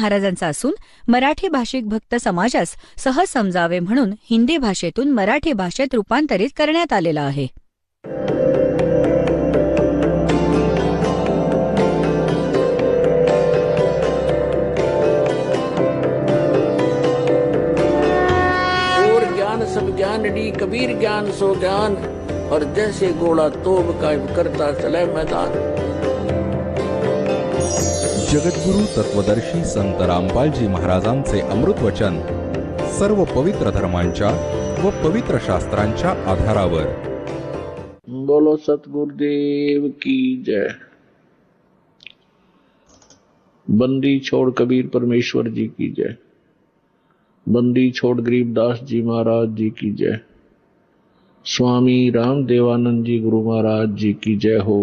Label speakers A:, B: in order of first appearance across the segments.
A: महाराजांचा असून मराठी भाषिक भक्त समाजास सहज समजावे म्हणून हिंदी भाषेतून मराठी भाषेत रूपांतरित करण्यात आलेला आहे.
B: सब ज्ञान डी कबीर ज्ञान सो ज्ञान और जैसे घोड़ा तोब का करता चले मैदान.
C: जगद्गुरु तत्वदर्शी संत रामपालजी महाराजांचे अमृत वचन सर्व पवित्र धर्मांच्या व पवित्र शास्त्रांच्या आधारावर.
B: बोलो सतगुरुदेव की जय. बंदी छोड़ कबीर परमेश्वर जी की जय. बंदी छोड़ गरीबदास जी महाराज जी की जय. स्वामी राम देवानंद जी गुरु महाराज जी की जय हो.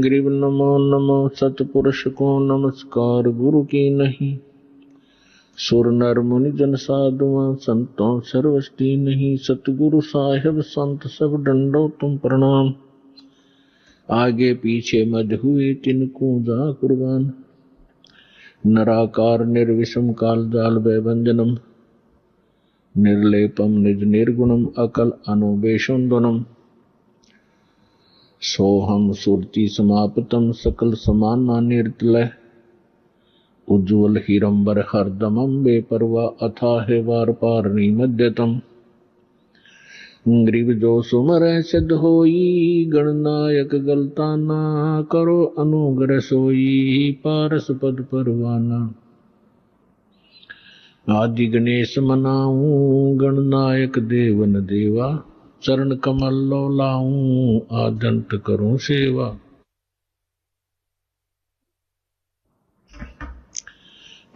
B: गरीब नमो नमो सतपुरुष को नमस्कार गुरु की नहीं. सुर नर मुनि जन साधुआ संतों सर्वस्ती नहीं. सतगुरु साहिब संत सब डंडो तुम प्रणाम. आगे पीछे मद हुए तिनको जा कुर्बान. नराकार निर्विषम काल जाल भयभंजनम. निर्लेपम निज निर्गुणम अकल अनुबेशुंदनम. सोहम सुरति समापतम सकल समाना निर्तलय. उज्ज्वल हिरंबर हरदमम बेपरवा अथाह वार पारणी मध्यतम. ग्रीव जो सुमर सिद्ध होई गणनायक गलता ना. करो अनुग्रह सोई पारस पद परवाना. आदि गणेश मनाऊं गणनायक देवन देवा. चरण कमल लो लाऊं आदंत करूं सेवा.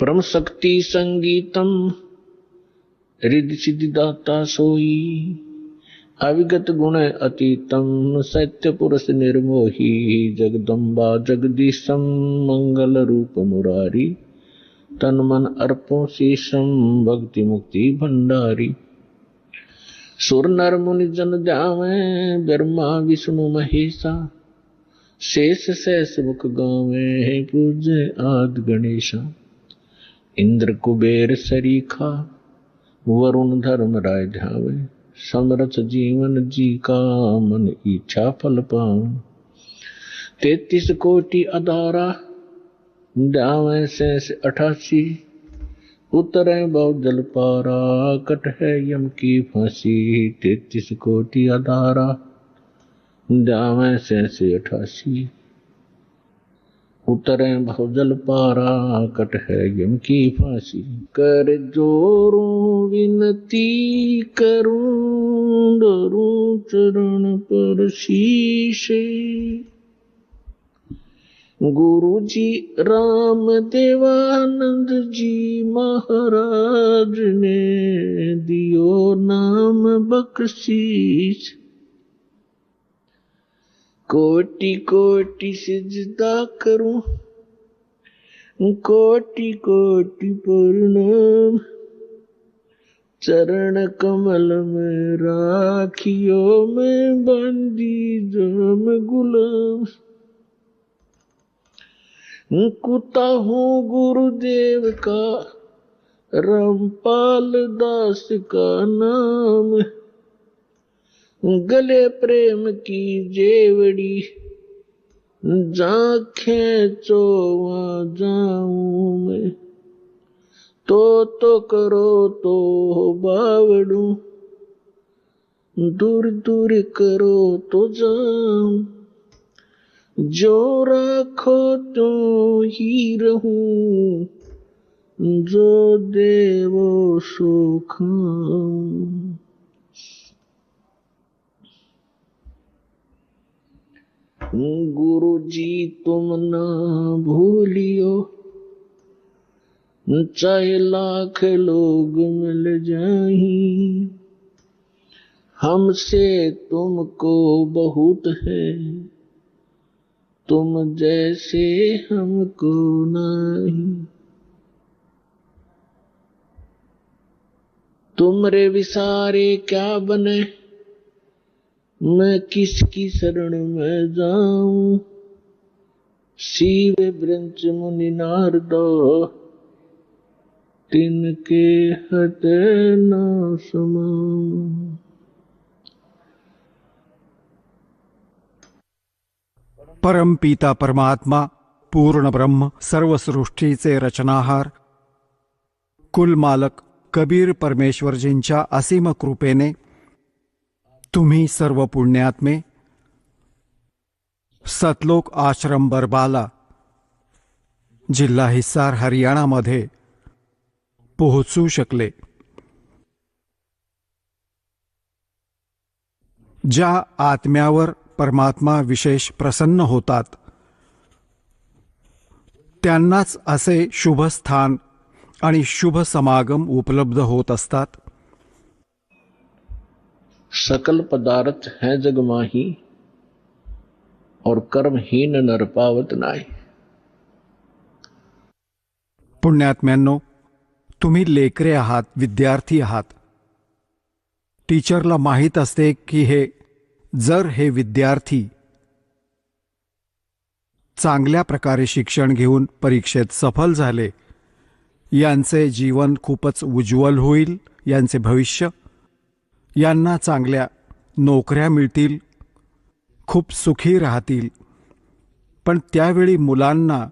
B: परम शक्ति संगीतम रिद्धि सिद्धि दाता सोई. अविगत गुण अतीतम सत्य पुरुष निर्मोही. जगदम्बा जगदीशम मंगल रूप मुरारी. तन मन अर्पो शीशम भक्ति मुक्ति भंडारी. सुर नर मुनि जन जावे ब्रह्मा विष्णु महेशा. शेष शेष मुख गावे पूजे आदि गणेशा. इंद्र कुबेर सरीखा वरुण धर्म राय ध्यावे. समरथ जीवन जी का मन इच्छा फल पाऊं. 33 कोटि अदारा जावे शेष 88. उतरे बहु जल पारा कट है यम की फांसी. 33 कोटि अदारा जावे शेष 88. उतरे बहु जल पारा कट है यम की फांसी. कर जोरूं विनती करूं डरूं चरण पर शीश. गुरु जी राम देवानंद जी महाराज ने दियो नाम बख्शीश. कोटि कोटि सिजदा करूं कोटि कोटि प्रणाम. चरण कमल में राखियो में बंदी जाम गुलाम. कुता हूँ गुरुदेव का रामपाल दास का नाम. गले प्रेम की जेवड़ी जा खेचो वहाँ जाऊं मैं. तो करो तो बावड़ू. दूर दूर करो तो जाऊं. जो राखो तो ही रहूं. जो देवो सो खाऊं. गुरु जी तुम ना भूलियो. चाहे लाख लोग मिल जाएं. हमसे तुमको बहुत है. तुम जैसे हमको नहीं. तुमरे विसारे क्या बने मैं किसकी शरण में जाऊं, शिव ब्रंच मुनि नारदो, तिनके हटे न समाऊं।
D: परमपिता परमात्मा, पूर्ण ब्रह्म, सर्व सृष्टीचे रचनाहार, कुलमालक कबीर परमेश्वरजींच्या असीम कृपेने तुम्ही सर्व पुण्यात्मे सतलोक आश्रम बरबाला, जिल्हा हिसार, हरियाणामध्ये पोहोचू शकले. ज्या आत्म्यावर परमात्मा विशेष प्रसन्न होतात त्यांनाच असे शुभ स्थान आणि शुभ समागम उपलब्ध होत असतात.
B: सकल पदार्थ है जग माही, और कर्महीन नर पावत नाही.
D: पुण्यात्म्यांनो, तुम्ही लेकरे आहात, विद्यार्थी आहात. टीचरला माहीत असते की जर हे विद्यार्थी चांगल्या प्रकारे शिक्षण घेऊन परीक्षेत सफल झाले, यांचे जीवन खूपच उज्ज्वल होईल, यांचे भविष्य, यांना चांगल्या नोकऱ्या मिळतील, खूप सुखी राहतील. पण त्यावेळी मुलांना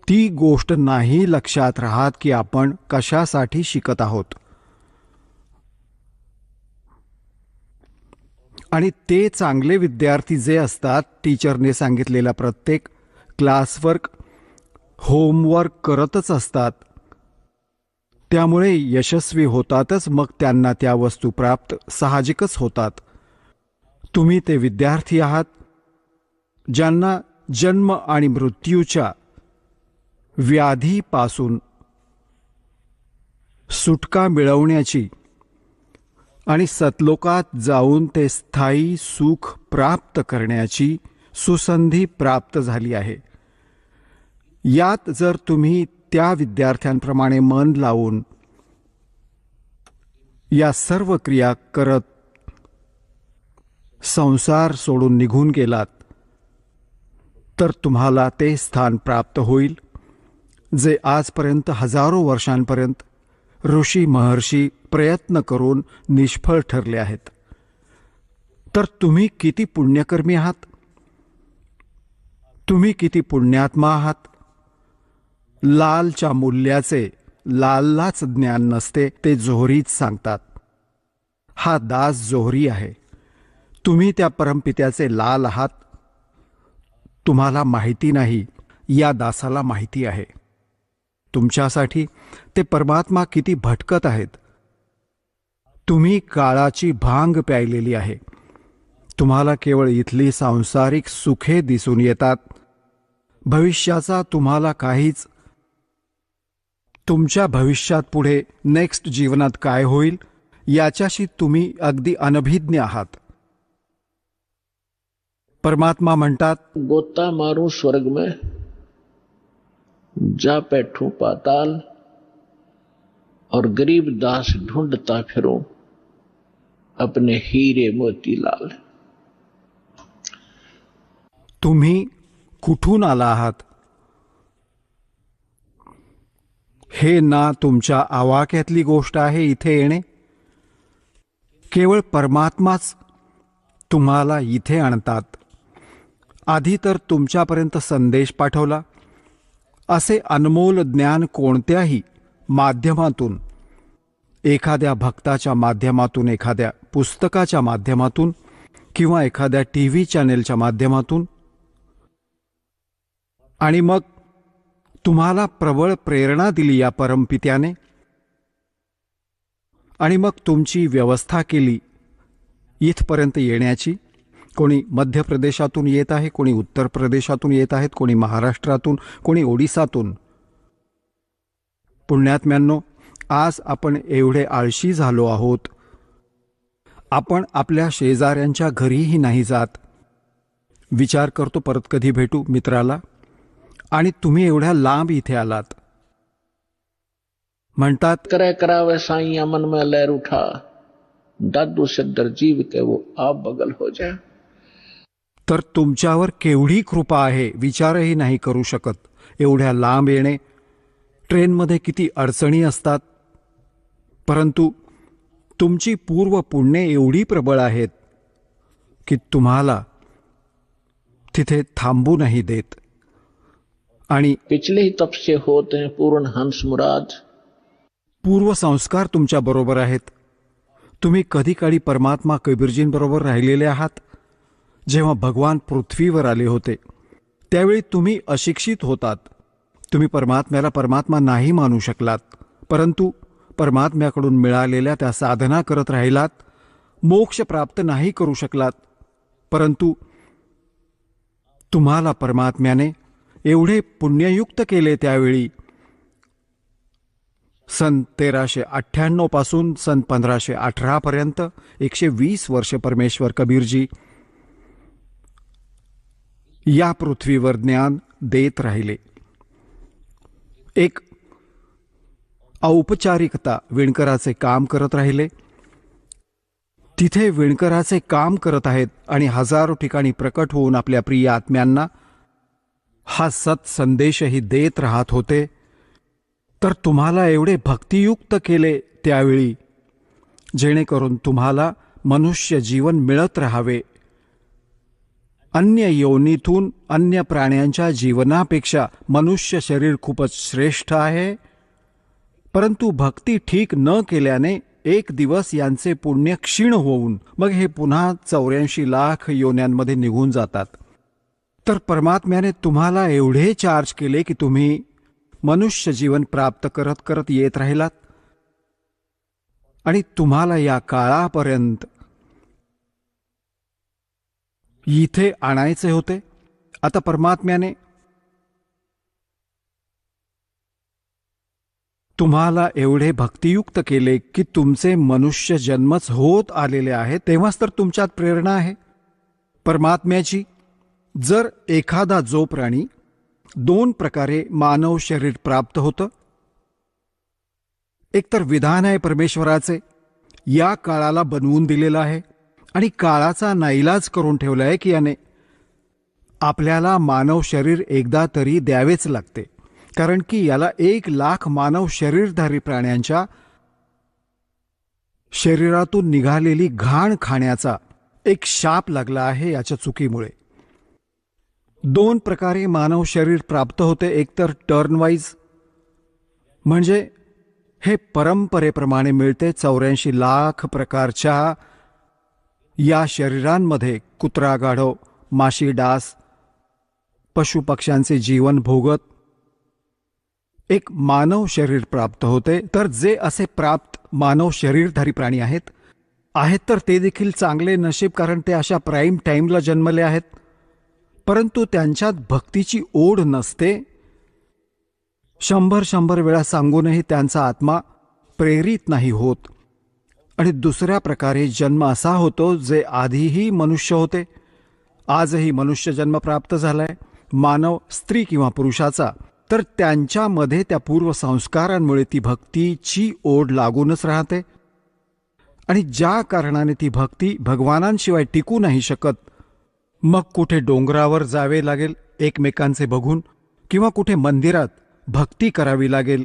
D: ती गोष्ट नाही लक्षात राहत की आपण कशासाठी शिकत आहोत. आणि ते चांगले विद्यार्थी जे असतात, टीचरने सांगितलेला प्रत्येक क्लासवर्क, होमवर्क करतच असतात. त्यामुळे यशस्वी होतातच, मग त्यांना त्या वस्तू प्राप्त साहजिकच होतात. तुम्ही ते विद्यार्थी आहात ज्यांना जन्म आणि मृत्यूच्या व्याधीपासून सुटका मिळवण्याची आणि सतलोकात जाऊन ते स्थायी सुख प्राप्त करण्याची सुसंधी प्राप्त झाली आहे. यात जर तुम्ही त्या विद्यार्थ्यांप्रमाणे मन लावून या सर्व क्रिया करत संसार सोडून निघून गेलात, तर तुम्हाला ते स्थान प्राप्त होईल जे आजपर्यंत हजारो वर्षांपर्यंत ऋषी महर्षी प्रयत्न करून निष्फळ ठरले आहेत. तर तुम्ही किती पुण्यकर्मी आहात, तुम्ही किती पुण्यात्मा आहात. लालच्या मूल्याचे लाललाच ज्ञान नसते, ते जोहरीच सांगतात. हा दास जोहरी आहे. तुम्ही त्या परमपित्याचे लाल आहात. तुम्हाला माहिती नाही, या दासाला माहिती आहे. तुमच्यासाठी ते परमात्मा किती भटकत आहेत. तुम्ही काळाची भांग प्यायलेली आहे. तुम्हाला केवळ इथली सांसारिक सुखे दिसून येतात. भविष्याचा तुम्हाला काहीच, तुमच्या भविष्यात पुढे नेक्स्ट जीवनात काय होईल याच्याशी तुम्ही अगदी अनभिज्ञ आहात. परमात्मा म्हणतात,
B: गोता मारूं स्वर्ग में, जा बैठूं पाताल, और गरीब दास ढूंढता फिरूं अपने हीरे मोतीलाल.
D: तुम्ही कुठून आला आहात हे ना तुमच्या आवाक्यातली गोष्ट आहे इथे येणे. केवळ परमात्माच तुम्हाला इथे आणतात. आधी तर तुमच्यापर्यंत संदेश पाठवला. असे अनमोल ज्ञान कोणत्याही माध्यमातून, एखाद्या भक्ताच्या माध्यमातून, एखाद्या पुस्तकाच्या माध्यमातून किंवा एखाद्या टीव्ही चॅनेलच्या माध्यमातून, आणि मग तुम्हाला प्रबळ प्रेरणा दिली या परमपित्याने, आणि मग तुमची व्यवस्था केली इथपर्यंत येण्याची. कोणी मध्य प्रदेशातून येत आहे, कोणी उत्तर प्रदेशातून येत आहेत, कोणी महाराष्ट्रातून, कोणी ओडिसातून. पुण्यात्म्यांनो, आज आपण एवढे आळशी झालो आहोत, आपण आपल्या शेजाऱ्यांच्या घरीही नाही जात. विचार करतो परत कधी भेटू मित्राला, आणि तुम्ही एवढ्या लांब इथे आलात. म्हणतात,
B: करे करावे साईं मन में लहर उठा, दादू से दरजीव के वो आप बगल हो जाए।
D: तर तुमच्यावर केवढी कृपा आहे विचारही नाही करू शकत. एवढ्या लांब येणे, ट्रेनमध्ये किती अडचणी असतात, परंतु तुमची पूर्व पुण्ये एवढी प्रबळ आहेत की तुम्हाला तिथे थांबू नाही देत. आणि
B: पिछले ही तप से होते हैं पूर्ण हंस मुराद।
D: पूर्वसंस्कार तुमच्या बरोबर आहेत. तुम्ही कधी काळी परमात्मा कबीरजींबरोबर राहिलेले आहात. जेव्हा भगवान पृथ्वीवर आले होते त्यावेळी तुम्ही अशिक्षित होतात. तुम्ही परमात्म्याला परमात्मा नाही मानू शकलात, परंतु परमात्म्याकडून मिळालेल्या त्या साधना करत राहिलात. मोक्ष प्राप्त नाही करू शकलात, परंतु तुम्हाला परमात्म्याने एवढे पुण्ययुक्त केले. त्यावेळी सन 1398 पासून सन 1518 पर्यंत 120 वर्ष परमेश्वर कबीरजी या पृथ्वीवर ज्ञान देत राहिले. एक औपचारिकता विणकराचे काम करत राहिले. तिथे विणकराचे काम करत आहेत आणि हजारो ठिकाणी प्रकट होऊन आपल्या प्रिय आत्म्यांना हा सत संदेशही देत राहत होते. तर तुम्हाला एवढे भक्तियुक्त केले त्यावेळी, जेणेकरून तुम्हाला मनुष्य जीवन मिळत राहावे. अन्य योनीतून अन्य प्राण्यांच्या जीवनापेक्षा मनुष्य शरीर खूपच श्रेष्ठ आहे, परंतु भक्ती ठीक न केल्याने एक दिवस यांचे पुण्य क्षीण होऊन मग हे पुन्हा 84 लाख योन्यांमध्ये निघून जातात. तर परमात्म्याने तुम्हाला एवढे चार्ज केले की तुम्ही मनुष्य जीवन प्राप्त करत करत येत राहिलात आणि तुम्हाला या काळापर्यंत इथे आणायचे होते. आता परमात्म्याने तुम्हाला एवढे भक्तियुक्त केले की तुमचे मनुष्य जन्मच होत आलेले आहेत. तेव्हाच तर तुमच्यात प्रेरणा आहे परमात्म्याची. जर एखादा जो प्राणी 2 प्रकारे मानव शरीर प्राप्त होतं, एकतर विधान आहे परमेश्वराचे, या काळाला बनवून दिलेला आहे आणि काळाचा नाईलाज करून ठेवला आहे की याने आपल्याला मानव शरीर एकदा तरी द्यावेच लागते, कारण की याला 1 लाख मानव शरीरधारी प्राण्यांच्या शरीरातून निघालेली घाण खाण्याचा एक शाप लागला आहे याच्या चुकीमुळे. 2 प्रकारे मानव शरीर प्राप्त होते. एकतर टर्नवाईज, म्हणजे हे परंपरेप्रमाणे मिळते. 84 लाख प्रकारच्या या शरीरांमध्ये कुत्रा, गाढव, माशी, डास, पशुपक्ष्यांचे जीवन भोगत एक मानव शरीर प्राप्त होते. तर जे असे प्राप्त मानव शरीरधारी प्राणी आहेत तर ते देखील चांगले नशीब, कारण ते अशा प्राईम टाईमला जन्मले आहेत, परंतु त्यांच्यात भक्तीची ओढ नसते. 100 वेळा सांगूनही त्यांचा आत्मा प्रेरित नाही होत. आणि दुसऱ्या प्रकारे जन्म असा होतो जे आधीही मनुष्य होते, आजही मनुष्य जन्म प्राप्त झालाय, मानव स्त्री किंवा पुरुषाचा, तर त्यांच्यामध्ये त्या पूर्वसंस्कारांमुळे ती भक्तीची ओढ लागूनच राहते. आणि ज्या कारणाने ती भक्ती भगवानांशिवाय टिकू नाही शकत, मग कुठे डोंगरावर जावे लागेल एकमेकांचे बघून, किंवा कुठे मंदिरात भक्ती करावी लागेल,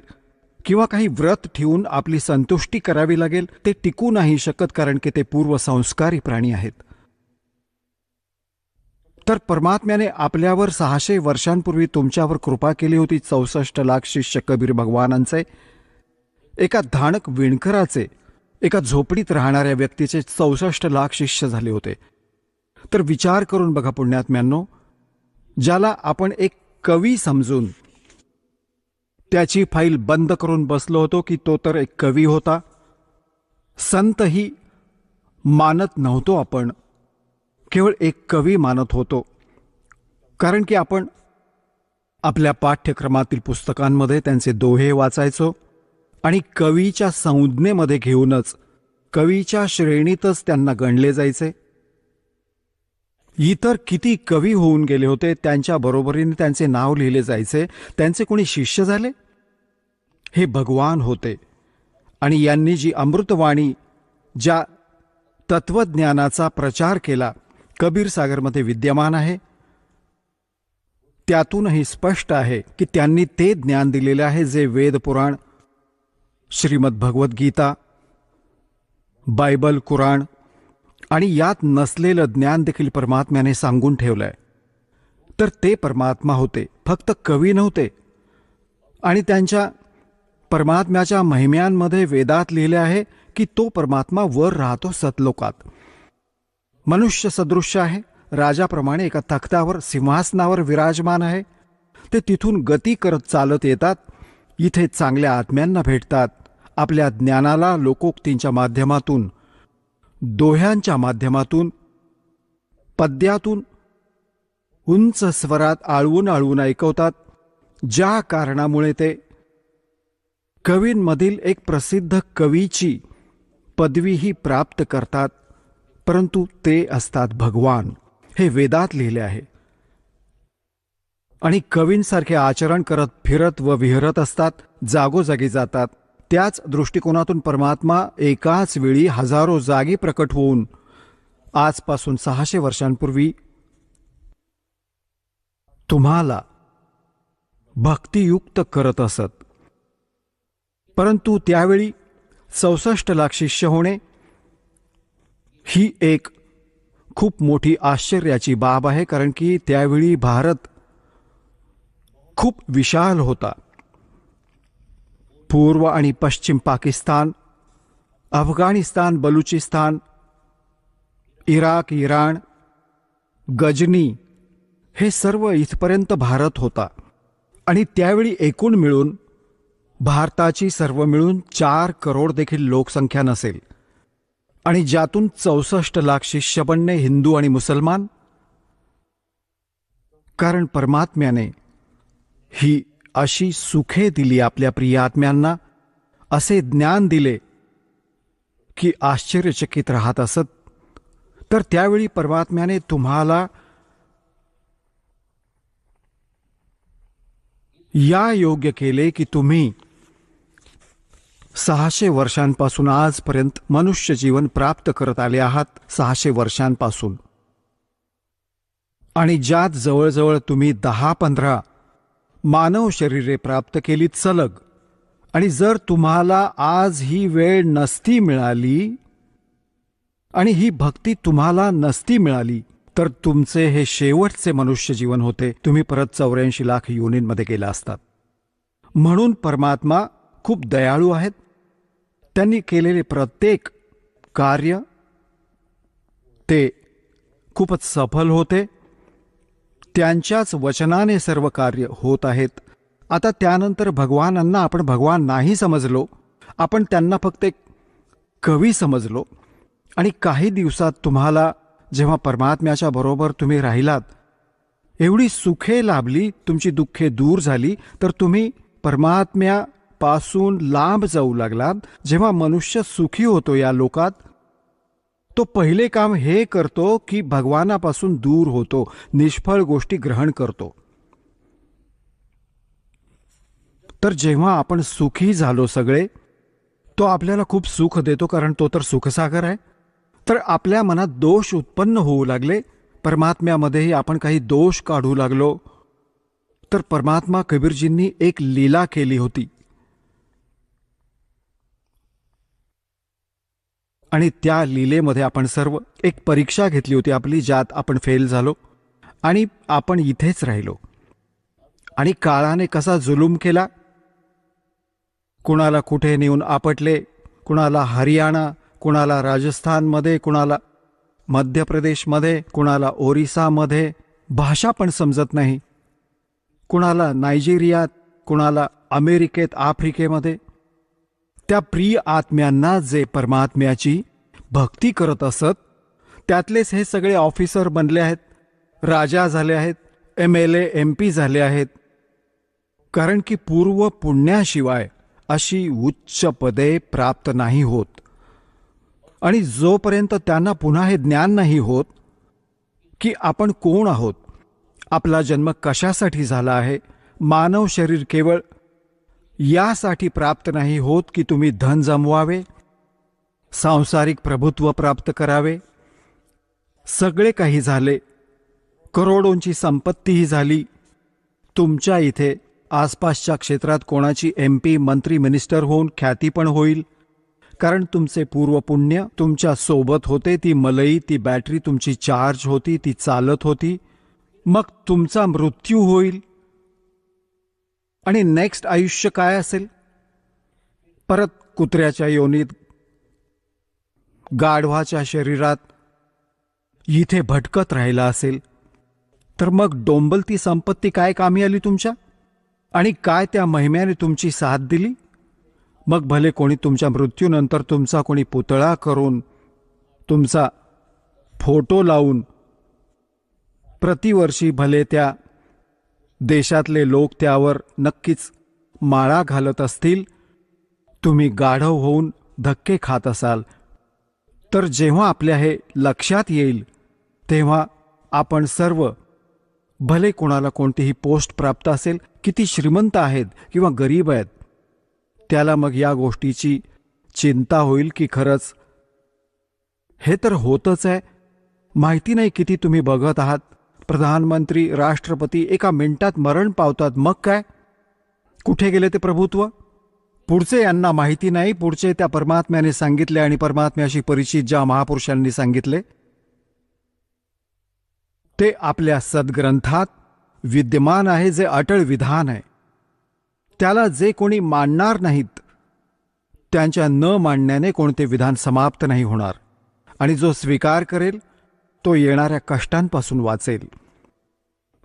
D: किंवा काही व्रत ठेवून आपली संतुष्टी करावी लागेल. ते टिकू नाही शकत, कारण की ते पूर्वसंस्कारी प्राणी आहेत. तर परमात्म्याने आपल्यावर 600 वर्षांपूर्वी तुमच्यावर कृपा केली होती. 64 लाख शिष्य कबीर भगवानांचे, एका धाणक विणकराचे, एका झोपडीत राहणाऱ्या व्यक्तीचे 64 लाख शिष्य झाले होते. तर विचार करून बघा पुण्यात्म्यांनो, ज्याला आपण एक कवी समजून त्याची फाईल बंद करून बसलो होतो की तो तर एक कवी होता, संतही मानत नव्हतो, आपण केवळ एक कवी मानत होतो. कारण की आपण आपल्या पाठ्यक्रमातील पुस्तकांमध्ये त्यांचे दोहे वाचायचो आणि कवीच्या संज्ञेमध्ये घेऊनच कवीच्या श्रेणीतच त्यांना गणले जायचे. इतर किती कवी होऊन गेले होते त्यांच्या बरोबरीने त्यांचे नाव लिहिले जायचे. त्यांचे कोणी शिष्य झाले? हे भगवान होते. आणि यांनी जी अमृतवाणी ज्या तत्वज्ञानाचा प्रचार केला कबीर सागरमध्ये विद्यमान आहे. त्यातूनही स्पष्ट आहे की त्यांनी ते ज्ञान दिलेले आहे जे वेद पुराण, श्रीमद भगवद्गीता, बायबल, कुराण आणि यात नसलेलं ज्ञान देखील परमात्म्याने सांगून ठेवलंय. तर ते परमात्मा होते, फक्त कवी नव्हते. आणि त्यांच्या परमात्म्याच्या महिम्यांमध्ये वेदात लिहिले आहे की तो परमात्मा वर राहतो सतलोकात. मनुष्य सदृश्य आहे, राजाप्रमाणे एका तख्तावर सिंहासनावर विराजमान आहे. ते तिथून गती करत चालत येतात, इथे चांगल्या आत्म्यांना भेटतात. आपल्या ज्ञानाला लोकोक्तींच्या माध्यमातून, दोह्यांच्या माध्यमातून, पद्यातून उंच स्वरात आळवून आळवून ऐकवतात, ज्या कारणामुळे ते कवींमधील एक प्रसिद्ध कवीची पदवीही प्राप्त करतात. परंतु ते असतात भगवान, हे वेदात लिहिले आहे. आणि कवींसारखे आचरण करत फिरत व विहरत असतात, जागोजागी जातात. त्याच दृष्टिकोनातून परमात्मा एकाच वेळी हजारो जागी प्रकट होऊन आजपासून 600 वर्षांपूर्वी तुम्हाला भक्तियुक्त करत असत. परंतु त्यावेळी 64 लाख शिष्य होणे ही एक खूप मोठी आश्चर्याची बाब आहे, कारण की त्यावेळी भारत खूप विशाल होता. पूर्व आणि पश्चिम पाकिस्तान, अफगाणिस्तान, बलुचिस्तान, इराक, इराण, गजनी हे सर्व इथपर्यंत भारत होता. आणि त्यावेळी एकूण मिळून भारताची सर्व मिळून 4 करोड देखील लोकसंख्या नसेल. आणि ज्यातून 64 लाख शिष्य बनणे हिंदू आणि मुसलमान. कारण परमात्म्याने ही अशी सुखे दिली आपल्या प्रिय आत्म्यांना, असे ज्ञान दिले की आश्चर्यचकित राहत असत. तर त्यावेळी परमात्म्याने तुम्हाला या योग्य केले की तुम्ही 600 वर्षांपासून आजपर्यंत मनुष्य जीवन प्राप्त करत आले आहात. 600 वर्षांपासून. आणि ज्यात जवळजवळ तुम्ही 10-15 मानव शरीरे प्राप्त केलीत सलग. आणि जर तुम्हाला आज ही वेळ नसती मिळाली आणि ही भक्ती तुम्हाला नसती मिळाली, तर तुमचे हे शेवटचे मनुष्य जीवन होते. तुम्ही परत 84 लाख योनींमध्ये गेला असतात. म्हणून परमात्मा खूप दयाळू आहेत. त्यांनी केलेले प्रत्येक कार्य ते खूपच सफल होते. त्यांच्याच वचनाने सर्व कार्य होत आहेत. आता त्यानंतर भगवानांना आपण भगवान नाही समजलो, आपण त्यांना फक्त एक कवी समजलो. आणि काही दिवसात तुम्हाला जेव्हा परमात्म्याच्या बरोबर तुम्ही राहिलात, एवढी सुखे लाभली, तुमची दुःखे दूर झाली, तर तुम्ही परमात्म्यापासून लांब जाऊ लागलात. जेव्हा मनुष्य सुखी होतो या लोकात, तो पहिले काम हे करतो की भगवानापासून दूर होतो, निष्फळ गोष्टी ग्रहण करतो. तर जेव्हा आपण सुखी झालो सगळे, तो आपल्याला खूप सुख देतो, कारण तो तर सुखसागर आहे. तर आपल्या मनात दोष उत्पन्न होऊ लागले. परमात्म्यामध्येही आपण काही दोष काढू लागलो. तर परमात्मा कबीरजींनी एक लीला केली होती. आणि त्या लीलेमध्ये आपण सर्व एक परीक्षा घेतली होती आपली, ज्यात आपण फेल झालो आणि आपण इथेच राहिलो. आणि काळाने कसा जुलूम केला, कुणाला कुठे नेऊन आपटले, कुणाला हरियाणा, कुणाला राजस्थानमध्ये, कुणाला मध्य प्रदेशमध्ये, कुणाला ओरिसामध्ये, भाषा पण समजत नाही, कुणाला नायजेरियात, कुणाला अमेरिकेत, आफ्रिकेमध्ये. त्या प्रिय आत्म्यांना जे परमात्म्याची भक्ती करत असत, त्यातलेच हे सगळे ऑफिसर बनले आहेत, राजा झाले आहेत, MLA MP झाले आहेत. कारण की पूर्व पुण्याशिवाय अशी उच्च पदे प्राप्त नाही होत. आणि जोपर्यंत त्यांना पुन्हा हे ज्ञान नाही होत की आपण कोण आहोत, आपला जन्म कशासाठी झाला आहे, मानव शरीर केवळ यासाठी प्राप्त नाही होत की तुम्ही धन जमवावे, सांसारिक प्रभुत्व प्राप्त करावे, सगळे काही झाले, करोडोंची संपत्तीही झाली, तुमच्या इथे आसपासच्या क्षेत्रात कोणाची MP, मंत्री, मिनिस्टर होऊन ख्याती पण होईल, कारण तुमचे पूर्वपुण्य तुमच्या सोबत होते. ती मलई, ती बॅटरी तुमची चार्ज होती, ती चालत होती. मग तुमचा मृत्यू होईल आणि नेक्स्ट आयुष्य काय असेल? परत कुत्र्याच्या योनीत, गाढवाच्या शरीरात इथे भटकत राहिला असेल. तर मग डोंबलती संपत्ती काय कामी आली तुमच्या? आणि काय त्या महिम्याने तुमची साथ दिली? मग भले कोणी तुमच्या मृत्यूनंतर तुमचा कोणी पुतळा करून, तुमचा फोटो लावून, प्रतिवर्षी भले त्या देशातले लोक त्यावर नक्कीच माळा घालत असतील, तुम्ही गाढव होऊन धक्के खात असाल, तर जेव्हा आपल्या हे लक्षात येईल तेव्हा आपण सर्व, भले कोणाला कोणतीही पोस्ट प्राप्त असेल, किती श्रीमंत आहेत किंवा गरीब आहेत, त्याला मग या गोष्टीची चिंता होईल की खरंच हे तर होतच आहे. माहिती नाही किती तुम्ही बघत आहात, प्रधानमंत्री, राष्ट्रपती एका मिनिटात मरण पावतात. मग काय? कुठे गेले ते प्रभुत्व? पुढचे यांना माहिती नाही. पुढचे त्या परमात्म्याने सांगितले आणि परमात्म्याशी परिचित ज्या महापुरुषांनी सांगितले ते आपल्या सद्ग्रंथात विद्यमान आहे, जे अटळ विधान आहे. त्याला जे कोणी मानणार नाहीत, त्यांच्या न मानण्याने कोणते विधान समाप्त नाही होणार. आणि जो स्वीकार करेल तो येणाऱ्या कष्टांपासून वाचेल.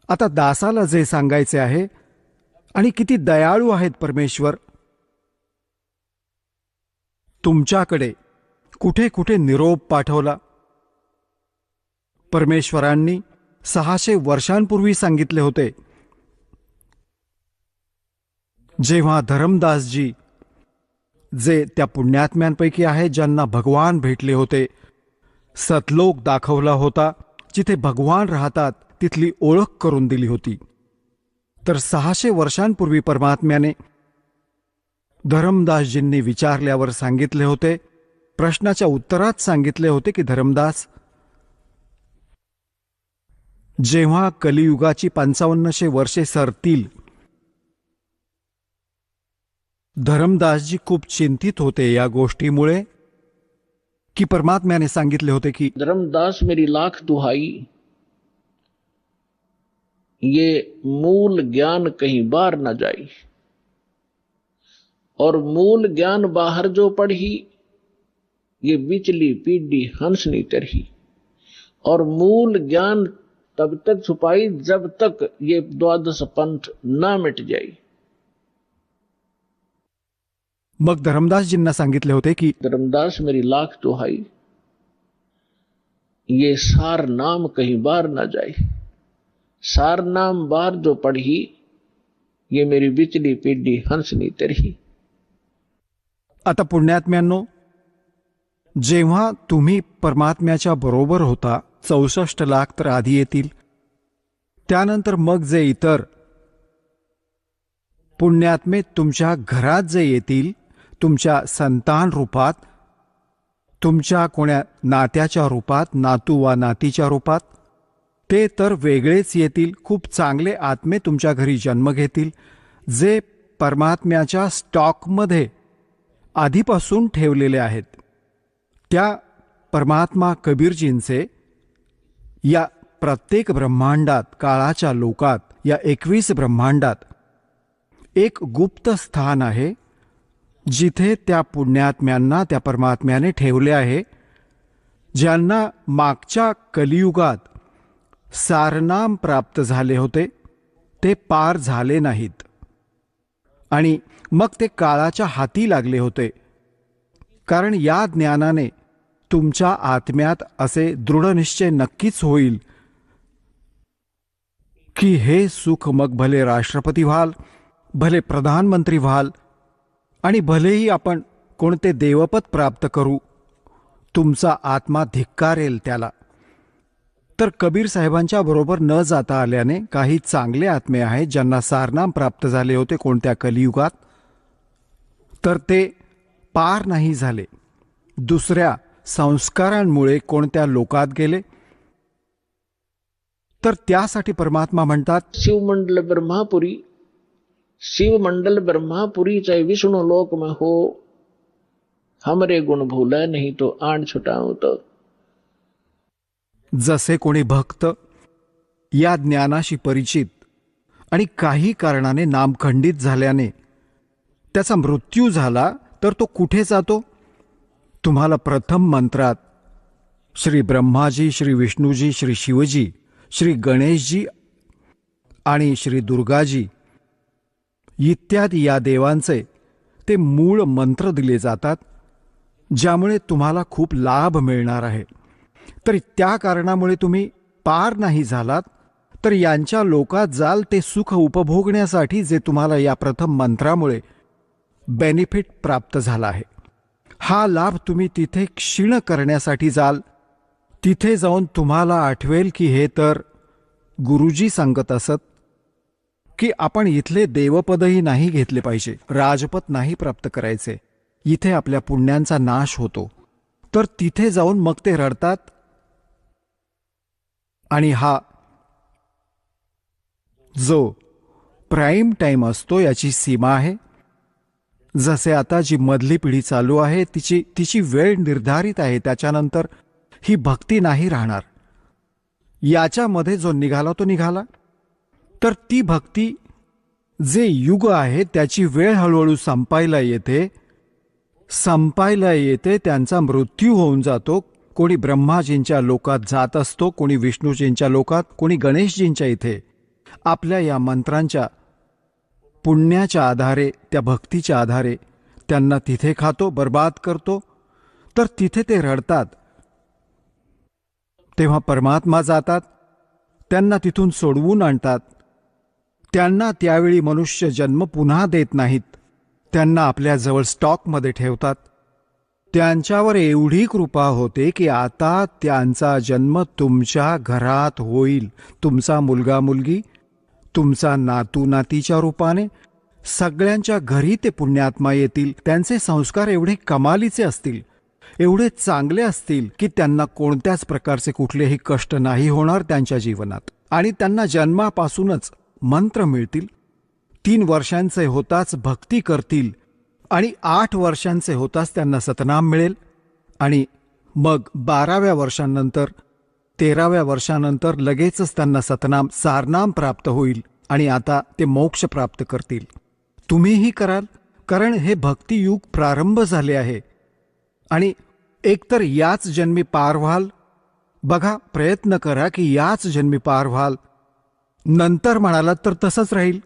D: आता दासाला जे सांगायचे आहे, आणि किती दयाळू आहेत परमेश्वर, तुमच्याकडे कुठे कुठे निरोप पाठवला. परमेश्वरांनी 600 वर्षांपूर्वी सांगितले होते. जेव्हा धरमदासजी, जे त्या पुण्यात्म्यांपैकी आहेत ज्यांना भगवान भेटले होते, सतलोक दाखवला होता, जिथे भगवान राहतात, तिथली ओळख करून दिली होती. तर 600 वर्षांपूर्वी परमात्म्याने धरमदासजींनी विचारल्यावर सांगितले होते, प्रश्नाच्या उत्तरात सांगितले होते की धरमदास, जेव्हा कलियुगाची 5500 वर्षे सरतील, धरमदासजी खूप चिंतित होते या गोष्टीमुळे की परमात्म्याने सांगितले होते की
B: धर्मदास मेरी लाख दुहाई, ये मूल ज्ञान कहीं बाहर न जाई, और मूल ज्ञान बाहर जो पढ़ी, ये बिचली पीढ़ी हंसनी तरही, और मूल ज्ञान तब तक छुपाई जब तक ये द्वादश पंथ ना मिट जाई.
D: मग धरमदासजींना सांगितले होते की
B: धर्मदास मेरी लाख दुहाई, ये सार नाम कहीं बाहर ना जाए, सार नाम बाहर जो पढ़ी, ये मेरी बिचली पीढ़ी हंसनी तरही.
D: आता पुण्यात्म्यांनो, जेव्हा तुम्ही परमात्म्याच्या बरोबर होता, 64 लाख तर आधी येतील, त्यानंतर मग जे इतर पुण्यात्मे तुमच्या घरात जे येतील, तुमच्या संतान रूपात, तुमच्या कोण्या नात्याच्या रूपात, नातू वा नातीच्या रूपात, ते तर वेगळेच येतील. खूप चांगले आत्मे तुमच्या घरी जन्म घेतील, जे परमात्म्याच्या स्टॉकमध्ये आधीपासून ठेवलेले आहेत. त्या परमात्मा कबीरजींचे या प्रत्येक ब्रह्मांडात, काळाच्या लोकात, या 21 ब्रह्मांडात एक गुप्त स्थान आहे, जिथे त्या पुण्यात्म्यांना त्या परमात्म्याने ठेवले आहे, ज्यांना मागच्या कलियुगात सारनाम प्राप्त झाले होते, ते पार झाले नाहीत आणि मग ते काळाच्या हाती लागले होते. कारण या ज्ञानाने तुमच्या आत्म्यात असे दृढनिश्चय नक्कीच होईल की हे सुख मग भले राष्ट्रपती व्हाल, भले प्रधानमंत्री व्हाल, आणि भलेही आपण कोणते देवपद प्राप्त करू, तुमचा आत्मा धिक्कारेल त्याला. तर कबीर साहेबांच्या बरोबर न जाता आल्याने काही चांगले आत्मे आहेत ज्यांना सारनाम प्राप्त झाले होते कोणत्या कलियुगात, तर ते पार नाही झाले. दुसऱ्या संस्कारांमुळे कोणत्या लोकात गेले, तर त्यासाठी परमात्मा म्हणतात,
B: शिवमंडल ब्रह्मापुरी, शिवमंडल ब्रह्मापुरी चाहे विष्णु लोक में हो, हमरे गुण भूला नहीं तो आण छुटाऊं तो.
D: जसे कोणी भक्त या ज्ञानाशी परिचित आणि काही कारणाने नामखंडित झाल्याने त्याचा मृत्यू झाला तर तो कुठे जातो? तुम्हाला प्रथम मंत्रात श्री ब्रह्माजी, श्री विष्णूजी, श्री शिवजी, श्री गणेशजी आणि श्री दुर्गाजी इत्यादी या देवांचे ते मूळ मंत्र दिले जातात, ज्यामुळे तुम्हाला खूप लाभ मिळणार आहे. तर त्या कारणामुळे तुम्ही पार नाही झालात तर यांच्या लोकात जाल ते सुख उपभोगण्यासाठी जे तुम्हाला या प्रथम मंत्रामुळे बेनिफिट प्राप्त झाला आहे. हा लाभ तुम्ही तिथे क्षीण करण्यासाठी जाल. तिथे जाऊन तुम्हाला आठवेल की हे तर गुरुजी सांगत असत की आपण इथले देवपदही नाही घेतले पाहिजे, राजपद नाही प्राप्त करायचे, इथे आपल्या पुण्यांचा नाश होतो. तर तिथे जाऊन मग ते रडतात. आणि हा जो प्राईम टाइम असतो याची सीमा आहे. जसे आता जी मधली पिढी चालू आहे तिची वेळ निर्धारित आहे, त्याच्यानंतर ही भक्ती नाही राहणार. याच्यामध्ये जो निघाला तो निघाला. तर ती भक्ती जे युग आहे त्याची वेळ हळूहळू संपायला येते, त्यांचा मृत्यू होऊन जातो. कोणी ब्रह्माजींच्या लोकात जात असतो, कोणी विष्णूजींच्या लोकात, कोणी गणेशजींच्या इथे. आपल्या या मंत्रांच्या पुण्याच्या आधारे, त्या भक्तीच्या आधारे त्यांना तिथे खातो, बर्बाद करतो. तर तिथे ते रडतात. तेव्हा परमात्मा जातात, त्यांना तिथून सोडवून आणतात. त्यांना त्यावेळी मनुष्य जन्म पुन्हा देत नाहीत, त्यांना आपल्याजवळ स्टॉकमध्ये ठेवतात. त्यांच्यावर एवढी कृपा होते की आता त्यांचा जन्म तुमच्या घरात होईल. तुमचा मुलगा मुलगी, तुमचा नातू नातीच्या रूपाने सगळ्यांच्या घरी ते पुण्यात्मा येतील. त्यांचे संस्कार एवढे कमालीचे असतील, एवढे चांगले असतील की त्यांना कोणत्याच प्रकारचे कुठलेही कष्ट नाही होणार त्यांच्या जीवनात. आणि त्यांना जन्मापासूनच मंत्र मिळतील. 3 वर्षांचे होताच भक्ती करतील आणि 8 वर्षांचे होताच त्यांना सतनाम मिळेल. आणि मग 12व्या वर्षांनंतर 13व्या वर्षानंतर लगेचच त्यांना सतनाम सारनाम प्राप्त होईल आणि आता ते मोक्ष प्राप्त करतील. तुम्हीही कराल, कारण हे भक्तियुग प्रारंभ झाले आहे. आणि एकतर याच जन्मी पार व्हाल. बघा, प्रयत्न करा की याच जन्मी पार व्हाल. नंतर म्हणालात तर तसंच राहील.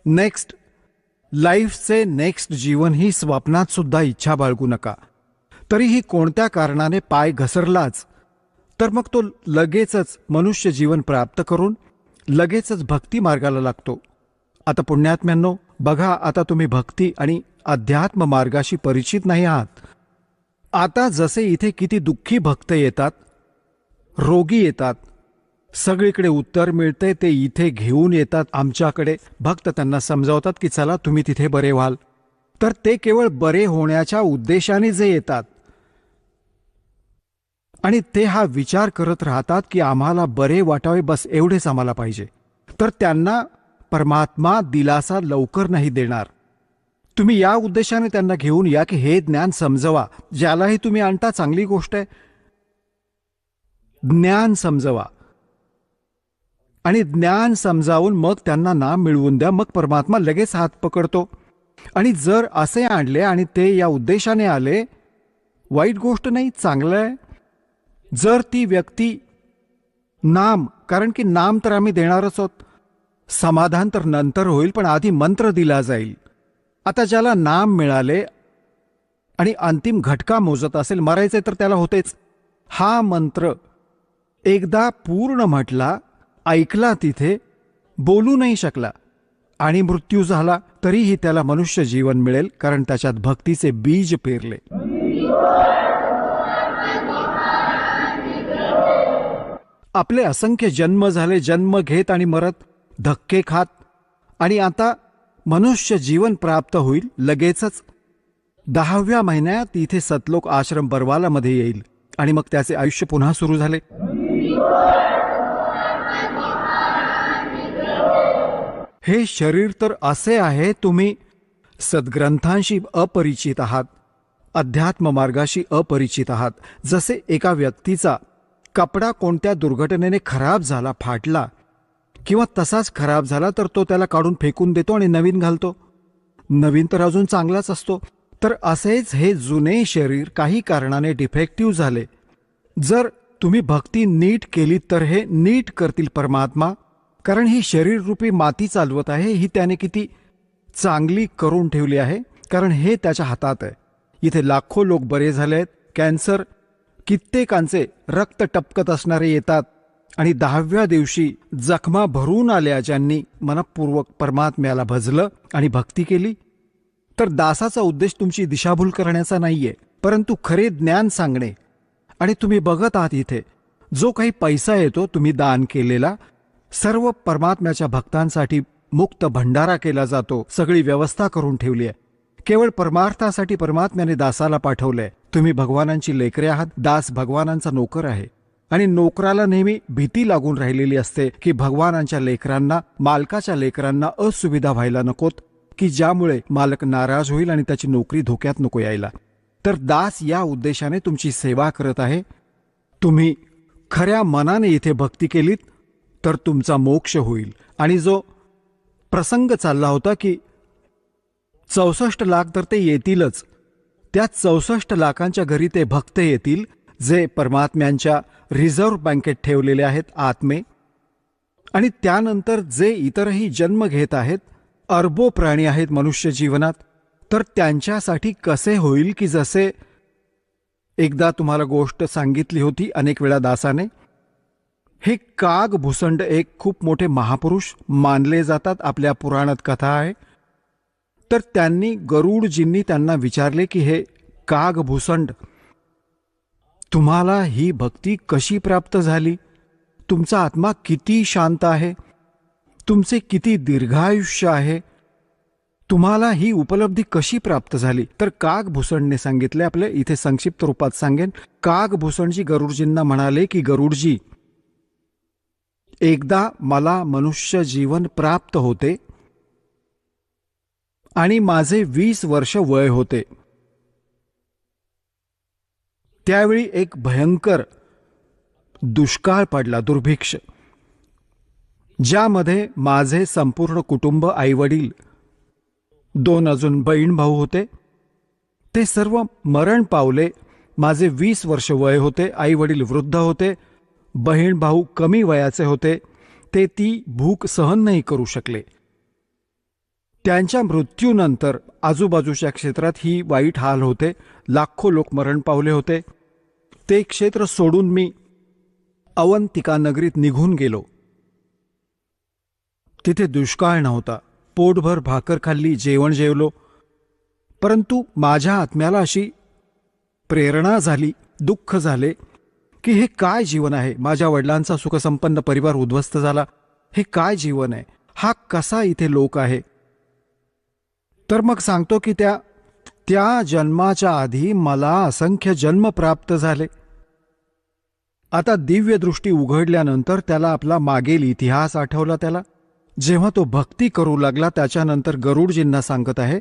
D: नेक्स्ट लाईफचे नेक्स्ट जीवन ही स्वप्नात सुद्धा इच्छा बाळगू नका. तरीही कोणत्या कारणाने पाय घसरलाच तर मग तो लगेचच मनुष्य जीवन प्राप्त करून लगेचच भक्ती मार्गाला लागतो. आता पुण्यात्म्यांनो, बघा, आता तुम्ही भक्ती आणि अध्यात्म मार्गाशी परिचित नाही आहात. आता जसे इथे किती दुःखी भक्त येतात, रोगी येतात, सगळीकडे उत्तर मिळते ते इथे घेऊन येतात आमच्याकडे. भक्त त्यांना समजावतात की चला तुम्ही तिथे बरे व्हाल. तर ते केवळ बरे होण्याच्या उद्देशाने जे येतात आणि ते हा विचार करत राहतात की आम्हाला बरे वाटावे, बस एवढेच आम्हाला पाहिजे. तर त्यांना परमात्मा दिलासा लवकर नाही देणार. तुम्ही या उद्देशाने त्यांना घेऊन या की हे ज्ञान समजवा. ज्यालाही तुम्ही आणता चांगली गोष्ट आहे, ज्ञान समजवा. आणि ज्ञान समजावून मग त्यांना नाम मिळवून द्या. मग परमात्मा लगेच हात पकडतो. आणि जर असे आणले आणि ते या उद्देशाने आले, वाईट गोष्ट नाही, चांगलं आहे. जर ती व्यक्ती नाम, कारण की नाम तर आम्ही देणारच आहोत, समाधान तर नंतर होईल, पण आधी मंत्र दिला जाईल. आता ज्याला नाम मिळाले आणि अंतिम घटका मोजत असेल, मरायचे तर त्याला होतेच. हा मंत्र एकदा पूर्ण म्हटला, ऐकला, तिथे बोलू नाही शकला आणि मृत्यू झाला तरीही त्याला मनुष्य जीवन मिळेल, कारण त्याच्यात भक्तीचे बीज पेरले. आपले असंख्य जन्म झाले, जन्म घेत आणि मरत, धक्के खात, आणि आता मनुष्य जीवन प्राप्त होईल लगेचच. 10व्या महिन्यात इथे सतलोक आश्रम बरवालामध्ये येईल आणि मग त्याचे आयुष्य पुन्हा सुरू झाले. हे शरीर तर असे आहे, तुम्ही सद्ग्रंथांशी अपरिचित आहात, अध्यात्म मार्गाशी अपरिचित आहात. जसे एका व्यक्तीचा कपडा कोणत्या दुर्घटनेने खराब झाला, फाटला किंवा तसाच खराब झाला तर तो त्याला काढून फेकून देतो आणि नवीन घालतो. नवीन तर अजून चांगलाच असतो. तर असेच हे जुने शरीर काही कारणाने डिफेक्टिव्ह झाले. जर तुम्ही भक्ती नीट केली तर हे नीट करतील परमात्मा, कारण ही शरीररूपी माती चालवत आहे. ही त्याने किती चांगली करून ठेवली आहे, कारण हे त्याच्या हातात आहे. इथे लाखो लोक बरे झाले आहेत. कॅन्सर कित्येकांचे रक्त टपकत असणारे येतात आणि 10व्या दिवशी जखमा भरून आल्या, ज्यांनी मनपूर्वक परमात्म्याला भजलं आणि भक्ती केली. तर दासाचा उद्देश तुमची दिशाभूल करण्याचा नाहीये, परंतु खरे ज्ञान सांगणे. आणि तुम्ही बघत आहात इथे जो काही पैसा येतो तुम्ही दान केलेला, सर्व परमात्म्याच्या भक्तांसाठी मुक्त भंडारा केला जातो. सगळी व्यवस्था करून ठेवली आहे. केवळ परमार्थासाठी परमात्म्याने दासाला पाठवलंय. तुम्ही भगवानांची लेकरे आहात. दास भगवानांचा नोकर आहे आणि नोकराला नेहमी भीती लागून राहिलेली असते की भगवानांच्या लेकरांना, मालकाच्या लेकरांना असुविधा व्हायला नकोत, की ज्यामुळे मालक नाराज होईल आणि त्याची नोकरी धोक्यात नको यायला. तर दास या उद्देशाने तुमची सेवा करत आहे. तुम्ही खऱ्या मनाने इथे भक्ती केलीत तर तुमचा मोक्ष होईल. आणि जो प्रसंग चालला होता की 64 लाख तर ते येतीलच, त्या 64 लाखांच्या घरी ते भक्त येतील जे परमात्म्यांच्या रिझर्व्ह बँकेत ठेवलेले आहेत आत्मे. आणि त्यानंतर जे इतरही जन्म घेत आहेत, अरबो प्राणी आहेत मनुष्य जीवनात, तर त्यांच्यासाठी कसे होईल की जसे एकदा तुम्हाला गोष्ट सांगितली होती अनेक वेळा दासाने. हे काग भूसंड एक खूप मोठे महापुरुष मानले जातात. आपल्या पुराणात कथा आहे. तर त्यांनी गरुडजींनी त्यांना विचारले की हे काग भूसंड, तुम्हाला ही भक्ती कशी प्राप्त झाली? तुमचा आत्मा किती शांत आहे, तुमचे किती दीर्घायुष्य आहे, तुम्हाला ही उपलब्धी कशी प्राप्त झाली? तर काग भूसंडने सांगितले. आपले इथे संक्षिप्त रूपात सांगेन. काग भूसंडजी गरुडजींना म्हणाले की गरुडजी, एकदा मला मनुष्य जीवन प्राप्त होते आणि माझे 20 वर्ष वय होते. त्यावेळी एक भयंकर दुष्काळ पडला, दुर्भिक्ष, ज्यामध्ये माझे संपूर्ण कुटुंब, आईवडील, 2 अजून बहीण भाऊ होते, ते सर्व मरण पावले. माझे 20 वर्ष वय होते. आईवडील वृद्ध होते, बहीण भाऊ कमी वयाचे होते. ते ती भूक सहन नाही करू शकले. त्यांच्या मृत्यूनंतर आजूबाजूच्या क्षेत्रात ही वाईट हाल होते. लाखो लोक मरण पावले होते. ते क्षेत्र सोडून मी अवंतिका नगरीत निघून गेलो. तिथे दुष्काळ नव्हता. पोटभर भाकर खाल्ली, जेवण जेवलो. परंतु माझ्या आत्म्याला अशी प्रेरणा झाली, दुःख झाले की हे काय जीवन आहे? माझ्या वडिलांचा सुखसंपन्न परिवार उद्ध्वस्त झाला. हे काय जीवन आहे? हा कसा इथे लोक आहे? तर मग सांगतो की त्या जन्माच्या आधी मला असंख्य जन्म प्राप्त झाले. आता दिव्य दृष्टी उघडल्यानंतर त्याला आपला मागील इतिहास आठवला. त्याला जेव्हा तो भक्ती करू लागला, त्याच्यानंतर गरुडजींना सांगत आहे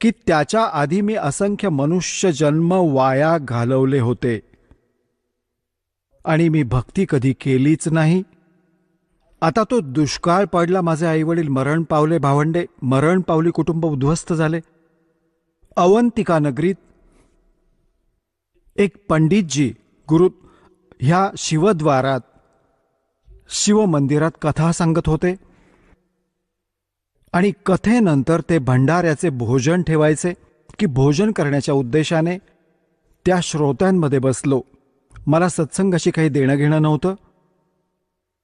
D: की त्याच्या आधी मी असंख्य मनुष्य जन्म वाया घालवले होते आणि मी भक्ती कधी केलीच नाही. आता तो दुष्काळ पडला, माझे आईवडील मरण पावले, भावंडे मरण पावली, कुटुंब उद्ध्वस्त झाले. अवंतिका नगरीत एक पंडितजी गुरु ह्या शिवद्वारात, शिवमंदिरात कथा सांगत होते आणि कथेनंतर ते भंडाऱ्याचे भोजन ठेवायचे की भोजन करण्याच्या उद्देशाने त्या श्रोत्यांमध्ये बसलो. मला सत्संगाशी काही देणं घेणं नव्हतं.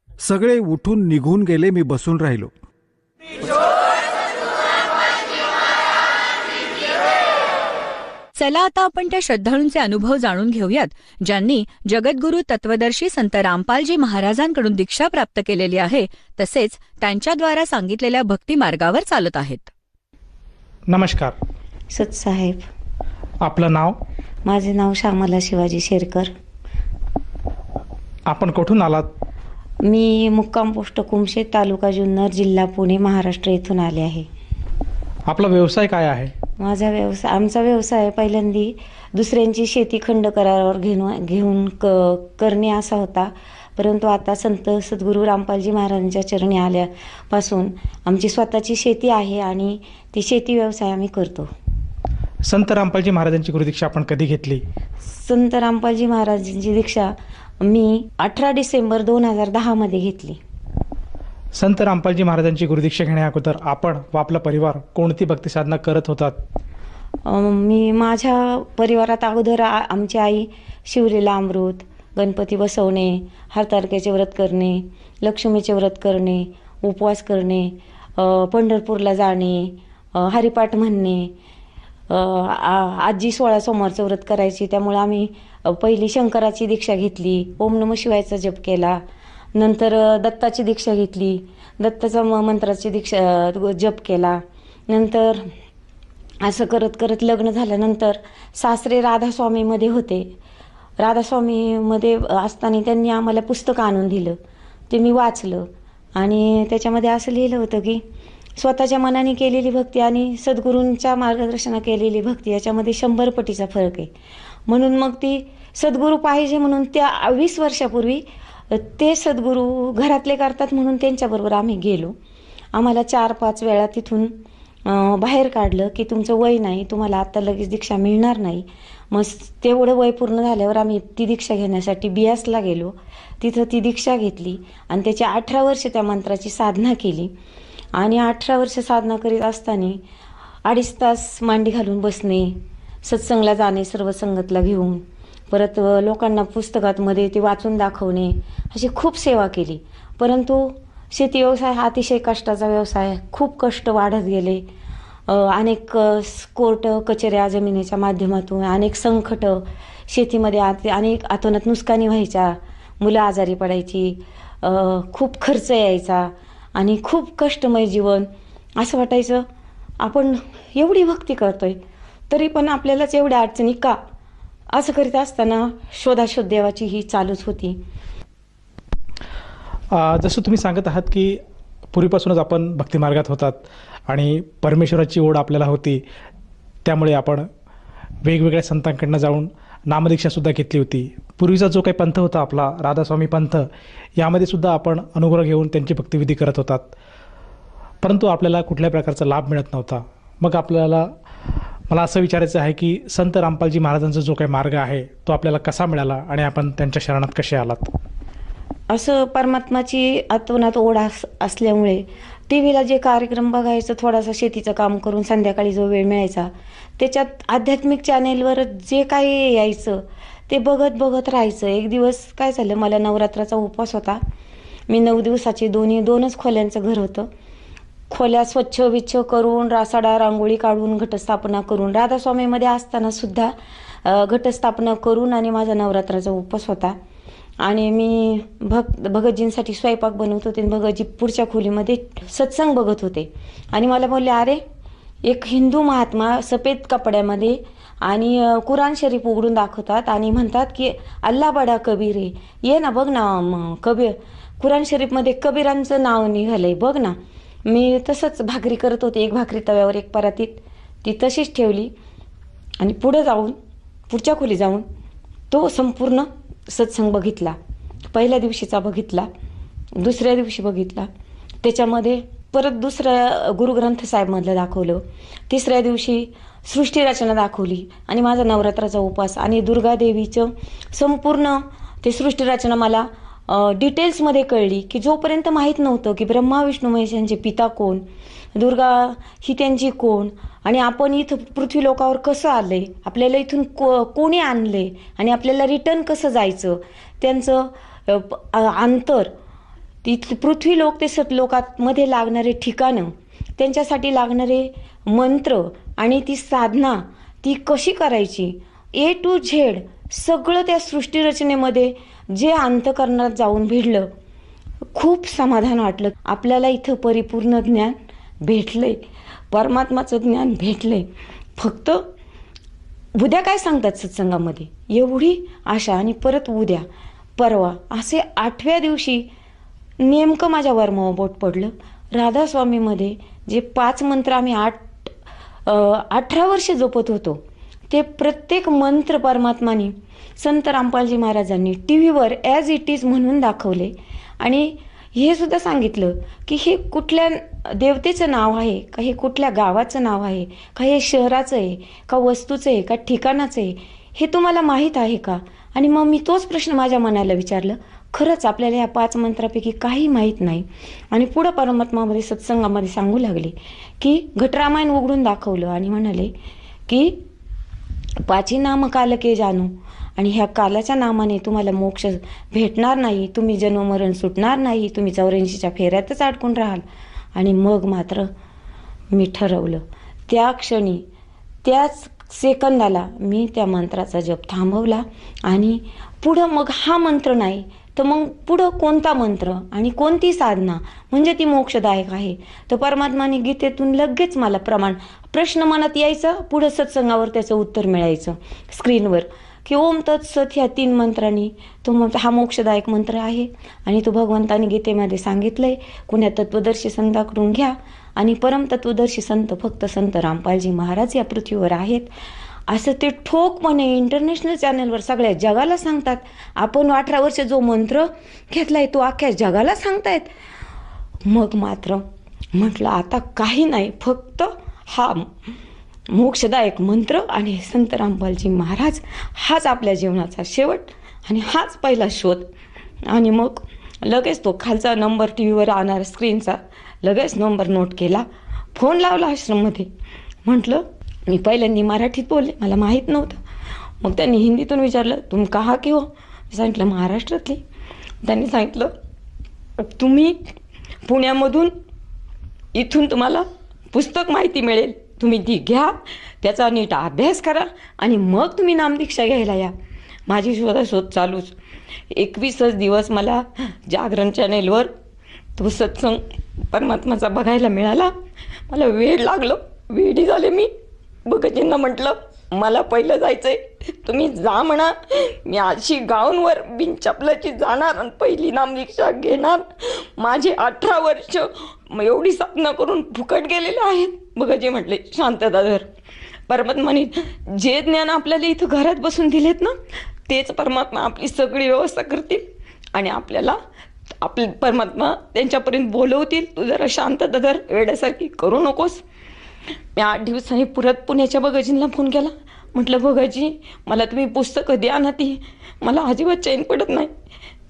D: सगळे उठून निघून गेले. मी बसून राहिलो.
A: चला आता आपण त्या श्रद्धाळूंचे अनुभव जाणून घेऊयात, ज्यांनी जगद्गुरू तत्वदर्शी संत रामपालजी महाराजांकडून दीक्षा प्राप्त केलेली आहे, तसेच त्यांच्याद्वारा सांगितलेल्या भक्ती मार्गावर चालत आहेत.
E: नमस्कार
F: सतसाहेब.
E: आपलं नाव?
F: माझे नाव श्यामला शिवाजी शेरकर.
E: आपण कुठून आलात?
F: मी मुक्काम पोस्ट कुमशे, तालुका जुन्नर, जिल्हा पुणे, महाराष्ट्र येथून आले आहे.
E: आपला व्यवसाय काय आहे?
F: आमचा व्यवसाय पहिल्यांदी दुसऱ्यांची शेती खंड करारावर घेऊन करणे असा होता. परंतु आता संत सद्गुरू रामपालजी महाराजांच्या चरणी आल्यापासून आमची स्वतःची शेती आहे आणि ती शेती व्यवसाय आम्ही करतो.
E: संत रामपालजी महाराजांची गुरुदीक्षा आपण कधी घेतली?
F: संत रामपालजी महाराजांची दीक्षा मी 18 डिसेंबर 2010 मध्ये घेतली.
E: संत रामपालजी महाराजांची गुरुदीक्षा घेण्या अगोदर आपण व आपला परिवार कोणती भक्ती साधना करत होतात?
F: मी माझ्या परिवारात अगोदर आमची आई शिवलीला अमृत, गणपती बसवणे, हरतालिकेचे व्रत करणे, लक्ष्मीचे व्रत करणे, उपवास करणे, पंढरपूरला जाणे, हरिपाठ म्हणणे, आजी 16 सोमवारचं व्रत करायची. त्यामुळे आम्ही पहिली शंकराची दीक्षा घेतली, ओम नमः शिवायचा जप केला. नंतर दत्ताची दीक्षा घेतली, दत्ताचा मंत्राची दीक्षा जप केला. नंतर असं करत करत लग्न झाल्यानंतर सासरे राधास्वामीमध्ये होते. राधास्वामीमध्ये असताना त्यांनी आम्हाला पुस्तक आणून दिलं, ते मी वाचलं आणि त्याच्यामध्ये असं लिहिलं होतं की स्वतःच्या मनाने केलेली भक्ती आणि सद्गुरूंच्या मार्गदर्शना केलेली भक्ती याच्यामध्ये 100 पटीचा फरक आहे. म्हणून मग ती सद्गुरू पाहिजे म्हणून त्या 20 वर्षापूर्वी ते सद्गुरू घरातले करतात म्हणून त्यांच्याबरोबर आम्ही गेलो. आम्हाला 4-5 वेळा तिथून बाहेर काढलं की तुमचं वय नाही, तुम्हाला आत्ता लगेच दीक्षा मिळणार नाही. मग तेवढं वय पूर्ण झाल्यावर आम्ही ती दीक्षा घेण्यासाठी बियासला गेलो. तिथं ती दीक्षा घेतली आणि त्याची 18 वर्ष त्या मंत्राची साधना केली. आणि 18 वर्ष साधना करीत असताना 2.5 तास मांडी घालून बसणे, सत्संगला जाणे सर्व संगतला घेऊन, परत लोकांना पुस्तकांमध्ये ते वाचून दाखवणे, अशी खूप सेवा केली. परंतु शेती व्यवसाय हा अतिशय कष्टाचा व्यवसाय, खूप कष्ट वाढत गेले. अनेक कोर्ट कचेऱ्या जमिनीच्या माध्यमातून, अनेक संकट शेतीमध्ये, अनेक अतोनात नुकसानी व्हायच्या, मुलं आजारी पडायची, खूप खर्च यायचा आणि खूप कष्टमय जीवन. असं वाटायचं आपण एवढी भक्ती करतोय तरी पण आपल्यालाच एवढ्या अडचणी का, असं करीत असताना शोधाशोध देवाची ही चालूच होती.
E: जसं तुम्ही सांगत आहात की पूर्वीपासूनच आपण भक्तिमार्गात होतात आणि परमेश्वराची ओढ आपल्याला होती, त्यामुळे आपण वेगवेगळ्या संतांकडनं जाऊन नामदीक्षासुद्धा घेतली होती. पूर्वीचा जो काही पंथ होता आपला राधास्वामी पंथ, यामध्ये सुद्धा आपण अनुग्रह घेऊन त्यांची भक्तिविधी करत होतात. परंतु आपल्याला कुठल्या प्रकारचा लाभ मिळत नव्हता. मग मला असं विचारायचं आहे की संत रामपालजी महाराजांचा जो काही मार्ग आहे तो आपल्याला कसा मिळाला आणि आपण त्यांच्या शरणात कसे आलात?
F: असं परमात्माची अतोनात ओढ असल्यामुळे टी व्हीला जे कार्यक्रम बघायचं, थोडासा शेतीचं काम करून संध्याकाळी जो वेळ मिळायचा त्याच्यात आध्यात्मिक चॅनेलवर जे काही यायचं ते बघत बघत राहायचं. एक दिवस काय झालं, मला नवरात्राचा उपवास होता. मी 9 दिवसाची 2च खोल्यांचं घर होतं. खोल्या स्वच्छ विच्छ करून, रासाडा रांगोळी काढून, घटस्थापना करून, राधास्वामीमध्ये असताना सुद्धा घटस्थापना करून आणि माझा नवरात्राचा उपवास होता. आणि मी भगतजींसाठी स्वयंपाक बनवत होते. भगतजी पुढच्या खोलीमध्ये सत्संग बघत होते आणि मला बोलले, अरे एक हिंदू महात्मा सफेद कपड्यामध्ये आणि कुराण शरीफ उघडून दाखवतात आणि म्हणतात की अल्लाह बडा कबीर आहे, ये ना बघ ना कबीर, कुराण शरीफमध्ये कबीरांचं नाव निघालंय, बघ ना. मी तसंच भाकरी करत होते, एक भाकरी तव्यावर, एक परातीत, ती तशीच ठेवली आणि पुढच्या खोली जाऊन तो संपूर्ण सत्संग बघितला. पहिल्या दिवशीचा बघितला, दुसऱ्या दिवशी बघितला, त्याच्यामध्ये परत दुसऱ्या गुरुग्रंथ साहेबमधलं दाखवलं, तिसऱ्या दिवशी सृष्टीरचना दाखवली आणि माझा नवरात्राचा उपवास आणि दुर्गादेवीचं संपूर्ण ते सृष्टीरचना मला डिटेल्समध्ये कळली की जोपर्यंत माहीत नव्हतं की ब्रह्मा विष्णू महेश यांचे पिता कोण, दुर्गा ही त्यांची कोण आणि आपण इथं पृथ्वी लोकावर कसं आलंय, आपल्याला इथून कोणी आणले आणि आपल्याला रिटर्न कसं जायचं, त्यांचं अंतर, ती पृथ्वी लोक ते सतलोकामध्ये लागणारे ठिकाणं, त्यांच्यासाठी लागणारे मंत्र आणि ती साधना ती कशी करायची, A to Z सगळं त्या सृष्टीरचनेमध्ये जे अंतःकरणात जाऊन भिडलं. खूप समाधान वाटलं. आपल्याला इथं परिपूर्ण ज्ञान भेटलंय, परमात्माचं ज्ञान भेटलंय. फक्त उद्या काय सांगतात सत्संगामध्ये, एवढी आशा. आणि परत उद्या परवा असे 8व्या दिवशी नेमकं माझ्या वर्मावर बोट पडलं. राधास्वामीमध्ये जे 5 मंत्र आम्ही 18 वर्ष जपत होतो, ते प्रत्येक मंत्र परमात्माने संत रामपालजी महाराजांनी टी व्हीवर ॲज इट इज म्हणून दाखवले. आणि हे सुद्धा सांगितलं की हे कुठल्या देवतेचं नाव आहे का, हे कुठल्या गावाचं नाव आहे का, हे शहराचं आहे का, वस्तूचं आहे का, ठिकाणाचं आहे, हे तुम्हाला माहीत आहे का. आणि मग मी तोच प्रश्न माझ्या मनाला विचारलं. खरंच आपल्याला या 5 मंत्रापैकी काही माहीत नाही. आणि पुढं परमात्मामध्ये सत्संगामध्ये सांगू लागले की घटरामायण उघडून दाखवलं आणि म्हणाले की 5 नाम काल के जानू, आणि ह्या कालाच्या नामाने तुम्हाला मोक्ष भेटणार नाही, तुम्ही जन्ममरण सुटणार नाही, तुम्ही 84च्या फेऱ्यातच अडकून राहाल. आणि मग मात्र मी ठरवलं, त्या क्षणी त्याच सेकंदाला मी त्या मंत्राचा जप थांबवला. आणि पुढं मग हा मंत्र नाही तर मग पुढं कोणता मंत्र आणि कोणती साधना म्हणजे ती मोक्षदायक आहे. तर परमात्माने गीतेतून लगेच मला प्रश्न मनात यायचा, पुढं सत्संगावर त्याचं उत्तर मिळायचं स्क्रीनवर की ओम तत्सत ह्या 3 मंत्रांनी तो हा मोक्षदायक मंत्र आहे. आणि तो भगवंताने गीतेमध्ये सांगितलंय, कुण्या तत्वदर्शी संतांकडून घ्या. आणि परमतत्वदर्शी संत फक्त संत रामपालजी महाराज या पृथ्वीवर आहेत, असं ते ठोकपणे इंटरनॅशनल चॅनलवर सगळ्या जगाला सांगतात. आपण 18 वर्ष जो मंत्र घेतलाय तो अख्ख्या जगाला सांगतायत. मग मात्र म्हटलं आता काही नाही, फक्त हा मोक्षदायक मंत्र आणि संत रामपालजी महाराज हाच आपल्या जीवनाचा शेवट आणि हाच पहिला शोध. आणि मग लगेच तो खालचा नंबर टी व्हीवर आणणार स्क्रीनचा लगेच नंबर नोट केला, फोन लावला आश्रममध्ये. म्हटलं, मी पहिल्यांदा मराठीत बोलले, मला माहीत नव्हतं. मग त्यांनी हिंदीतून विचारलं, तुम कहा की हो. मी सांगितलं महाराष्ट्रातली. त्यांनी सांगितलं, तुम्ही पुण्यामधून, इथून तुम्हाला पुस्तक माहिती मिळेल, तुम्ही ती घ्या, त्याचा नीट अभ्यास करा आणि मग तुम्ही नामदीक्षा घ्यायला या. माझी शोध चालूच. 21 दिवस मला जागरण चॅनेलवर तो सत्संग परमात्माचा बघायला मिळाला. मला वेळ लागलं, वेडी झाले मी. भगतजींना म्हटलं, मला पहिलं जायचंय, तुम्ही जा म्हणा. मी अशी गाऊनवर बिनचपलाची जाणार आणि पहिली नामदीक्षा घेणार. माझे 18 वर्ष एवढी साधना करून फुकट गेलेले आहेत. भगतजी म्हटले, शांतता धर. परमात्माने जे ज्ञान आपल्याला इथं घरात बसून दिलेत ना, तेच परमात्मा आपली सगळी व्यवस्था करतील आणि आपल्याला आपले परमात्मा त्यांच्यापर्यंत बोलवतील. तू जरा शांतता धर, वेड्यासारखी करू नकोस. मी 8 दिवसांनी परत पुण्याच्या भगतजींना फोन केला. म्हटलं, भगतजी मला तुम्ही पुस्तकं द्या ना, ती मला अजिबात चैन पडत नाही.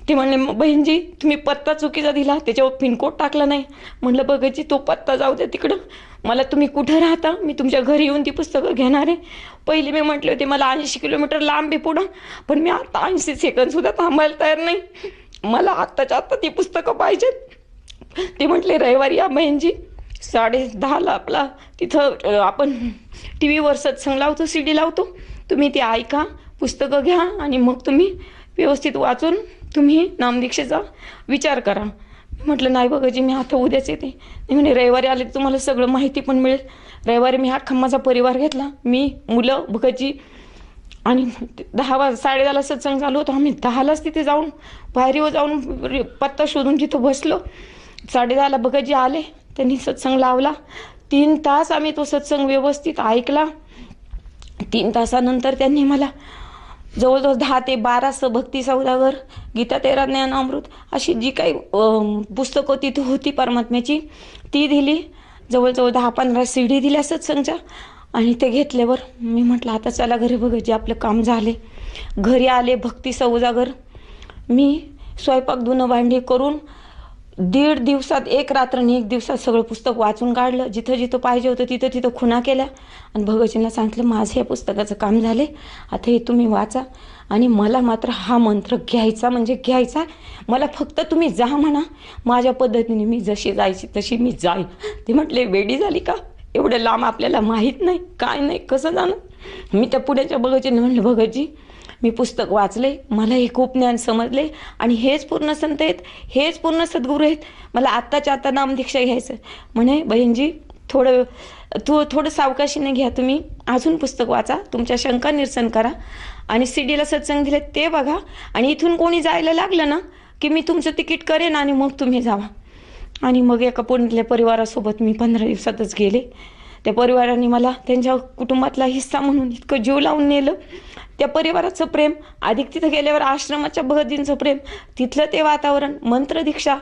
F: ते म्हणले, बहीणजी तुम्ही पत्ता चुकीचा दिला, त्याच्यावर पिनकोड टाकला नाही. म्हटलं, भगतजी तो पत्ता जाऊ द्या तिकडं, मला तुम्ही कुठं राहता, मी तुमच्या घरी येऊन ती पुस्तकं घेणार आहे. पहिले मी म्हटले होते मला 80 किलोमीटर लांब आहे पुढं, पण मी आता 80 सेकंदसुद्धा थांबायला तयार नाही. मला आत्ताच्या आत्ता ती पुस्तकं पाहिजेत. ते म्हटले, रविवारी या बहीणजी 10:30 आपला तिथं आपण टी व्हीवर सत्संग लावतो, CD लावतो, तुम्ही ते ऐका, पुस्तकं घ्या आणि मग तुम्ही व्यवस्थित वाचून तुम्ही नामदीक्षेचा विचार करा. म्हटलं, नाही भगतजी मी आता उद्याच येते. नाही म्हणे, रविवारी आले तर तुम्हाला सगळं माहिती पण मिळेल. रविवारी मी अख्खा माझा परिवार घेतला, मी, मुलं, भगतजी. आणि 10:10 सत्संग चालू होतो. आम्ही 10लाच तिथे जाऊन पायरीवर जाऊन पत्ता शोधून तिथं बसलो. 10:30 भगतजी आले, त्यांनी सत्संग लावला. 3 तास आम्ही तो सत्संग व्यवस्थित ऐकला. 3 तासानंतर त्यांनी मला जवळजवळ 10 ते 12 भक्ती सौदागर, गीता 13 ज्ञानामृत अशी जी काही पुस्तकं तिथं होती परमात्म्याची ती दिली. जवळजवळ 10-15 CD दिल्या सत्संगच्या. आणि ते घेतल्यावर मी म्हटलं, आता चला घरी भगतजी, आपलं काम झाले. घरी आले, भक्ती सौदागर मी स्वयंपाक धुणं भांडी करून 1.5 दिवसात, 1 रात्र आणि 1 दिवसात सगळं पुस्तक वाचून काढलं. जिथं जिथं पाहिजे होतं तिथं तिथं खुणा केल्या आणि भगतजींना सांगितलं, माझं या पुस्तकाचं काम झाले, आता हे तुम्ही वाचा आणि मला मात्र हा मंत्र घ्यायचा म्हणजे घ्यायचा. मला फक्त तुम्ही जा म्हणा, माझ्या पद्धतीने मी जशी जायची तशी मी जाईन. ते म्हटले, वेडी झाली का, एवढं लांब आपल्याला माहीत नाही, काय नाही, कसं जाणं. मी त्या पुण्याच्या भगतजींना म्हटलं, भगतजी मी पुस्तक वाचले, मला हे खूप ज्ञान समजले आणि हेच पूर्ण संत आहेत, हेच पूर्ण सद्गुरू आहेत, मला आत्ताच्या आत्ता नामदीक्षा घ्यायचं. म्हणे, बहीणजी थोडं सावकाशीने घ्या, तुम्ही अजून पुस्तक वाचा, तुमच्या शंका निरसन करा आणि CDला सत्संग दिले ते बघा आणि इथून कोणी जायला लागलं ना की मी तुमचं तिकीट करेन आणि मग तुम्ही जावा. आणि मग एका पुण्यातल्या परिवारासोबत मी 15 दिवसातच गेले. त्या परिवाराने मला त्यांच्या कुटुंबातला हिस्सा म्हणून इतकं जीव लावून नेलं. त्या परिवाराचं प्रेम, अधिक तिथं गेल्यावर आश्रमाच्या भगतींचं प्रेम, तिथलं ते वातावरण, मंत्रदीक्षा,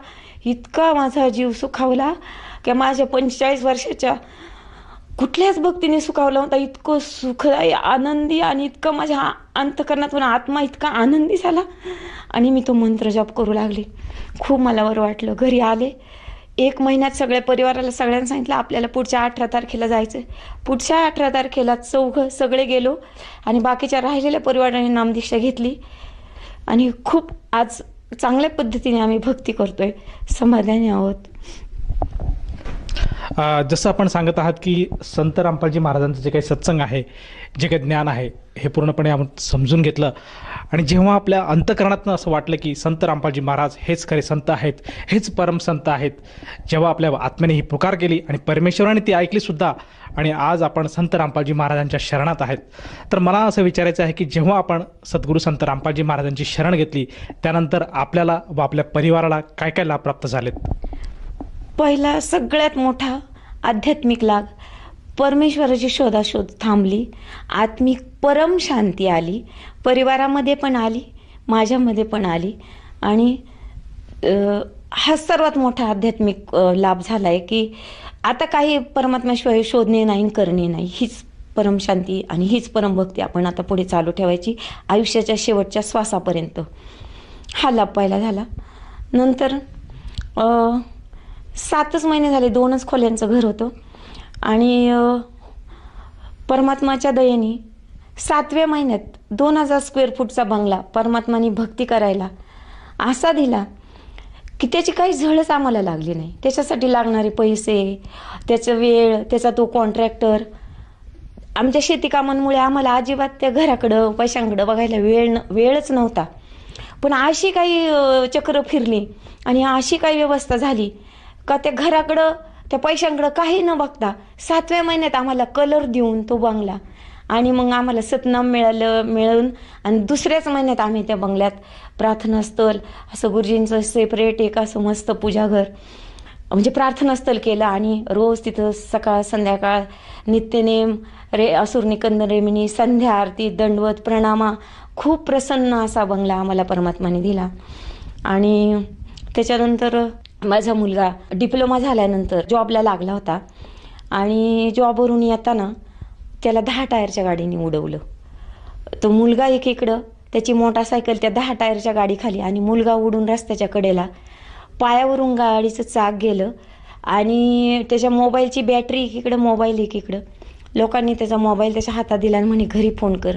F: इतका माझा जीव सुखावला की माझ्या 45 वर्षाच्या कुठल्याच भक्तीने सुखावला होता. इतकं सुखदायी, आनंदी आणि इतकं माझ्या अंतःकरणातून आत्मा इतका आनंदी झाला आणि मी तो मंत्र जप करू लागले. खूप मला बरं वाटलं. घरी आले. 1 महिन्यात सगळ्या परिवाराला सगळ्यांना सांगितलं आपल्याला पुढच्या 18 तारखेला जायचं. पुढच्या 18 तारखेला चौघं सगळे गेलो आणि बाकीच्या राहिलेल्या परिवाराने नामदीक्षा घेतली आणि खूप आज चांगल्या पद्धतीने आम्ही भक्ती करतोय, समाधानी आहोत.
E: जसं आपण सांगत आहात की संत रामपालजी महाराजांचं जे काही सत्संग आहे, जे काही ज्ञान आहे, हे पूर्णपणे आपण समजून घेतलं आणि जेव्हा आपल्या अंतःकरणातनं असं वाटलं की संत रामपालजी महाराज हेच खरे संत आहेत, हेच परमसंत आहेत, जेव्हा आपल्या आत्म्याने ही पुकार केली आणि परमेश्वराने ती ऐकली सुद्धा आणि आज आपण संत रामपालजी महाराजांच्या शरणात आहेत, तर मला असं विचारायचं आहे की जेव्हा आपण सद्गुरू संत रामपालजी महाराजांची शरण घेतली त्यानंतर आपल्याला व आपल्या परिवाराला काय काय लाभ प्राप्त झालेत?
F: पहिला सगळ्यात मोठा आध्यात्मिक लाभ, परमेश्वराची शोधाशोध थांबली, आत्मिक परम शांती आली, परिवारामध्ये पण आली, माझ्यामध्ये पण आली आणि हा सर्वात मोठा आध्यात्मिक लाभ झाला आहे की आता काही परमात्म्याशिवाय शोधणे नाही, करणे नाही, हीच परम शांती आणि हीच परम भक्ती आपण आता पुढे चालू ठेवायची आयुष्याच्या शेवटच्या श्वासापर्यंत. हा लाभ पहिला झाला. नंतर 7च महिने झाले, 2च खोल्यांचं घर होतं आणि परमात्माच्या दयेने 7व्या महिन्यात 2000 स्क्वेअर फूटचा बंगला परमात्माने भक्ती करायला असा दिला की त्याची काही झळच आम्हाला लागली नाही. त्याच्यासाठी लागणारे पैसे, त्याचा वेळ, त्याचा तो कॉन्ट्रॅक्टर, आमच्या शेतीकामांमुळे आम्हाला अजिबात त्या घराकडं पैशांकडं बघायला वेळच नव्हता. पण अशी काही चक्र फिरली आणि अशी काही व्यवस्था झाली का त्या घराकडं, त्या पैशांकडं काही न बघता 7व्या महिन्यात आम्हाला कलर देऊन तो बंगला आणि मग आम्हाला सतनाम मिळून आणि 2ऱ्याच महिन्यात आम्ही त्या बंगल्यात प्रार्थनास्थळ, असं गुरुजींचं सेपरेट एक असं मस्त पूजाघर म्हणजे प्रार्थनास्थळ केलं आणि रोज तिथं सकाळ संध्याकाळ नित्यनेम असुर निकंद रेमिनी, संध्या आरती, दंडवत, प्रणामा, खूप प्रसन्न असा बंगला आम्हाला परमात्माने दिला. आणि त्याच्यानंतर माझा मुलगा डिप्लोमा झाल्यानंतर जॉबला लागला होता आणि जॉबवरून येताना त्याला 10 टायरच्या गाडीने उडवलं. तो मुलगा एकीकडं, त्याची मोटारसायकल त्या 10 टायरच्या गाडीखाली आणि मुलगा उडून रस्त्याच्या कडेला, पायावरून गाडीचं चाक गेलं आणि त्याच्या मोबाईलची बॅटरी एकीकडं, मोबाईल एकीकडं. लोकांनी त्याचा मोबाईल त्याच्या हातात दिला आणि म्हणे घरी फोन कर.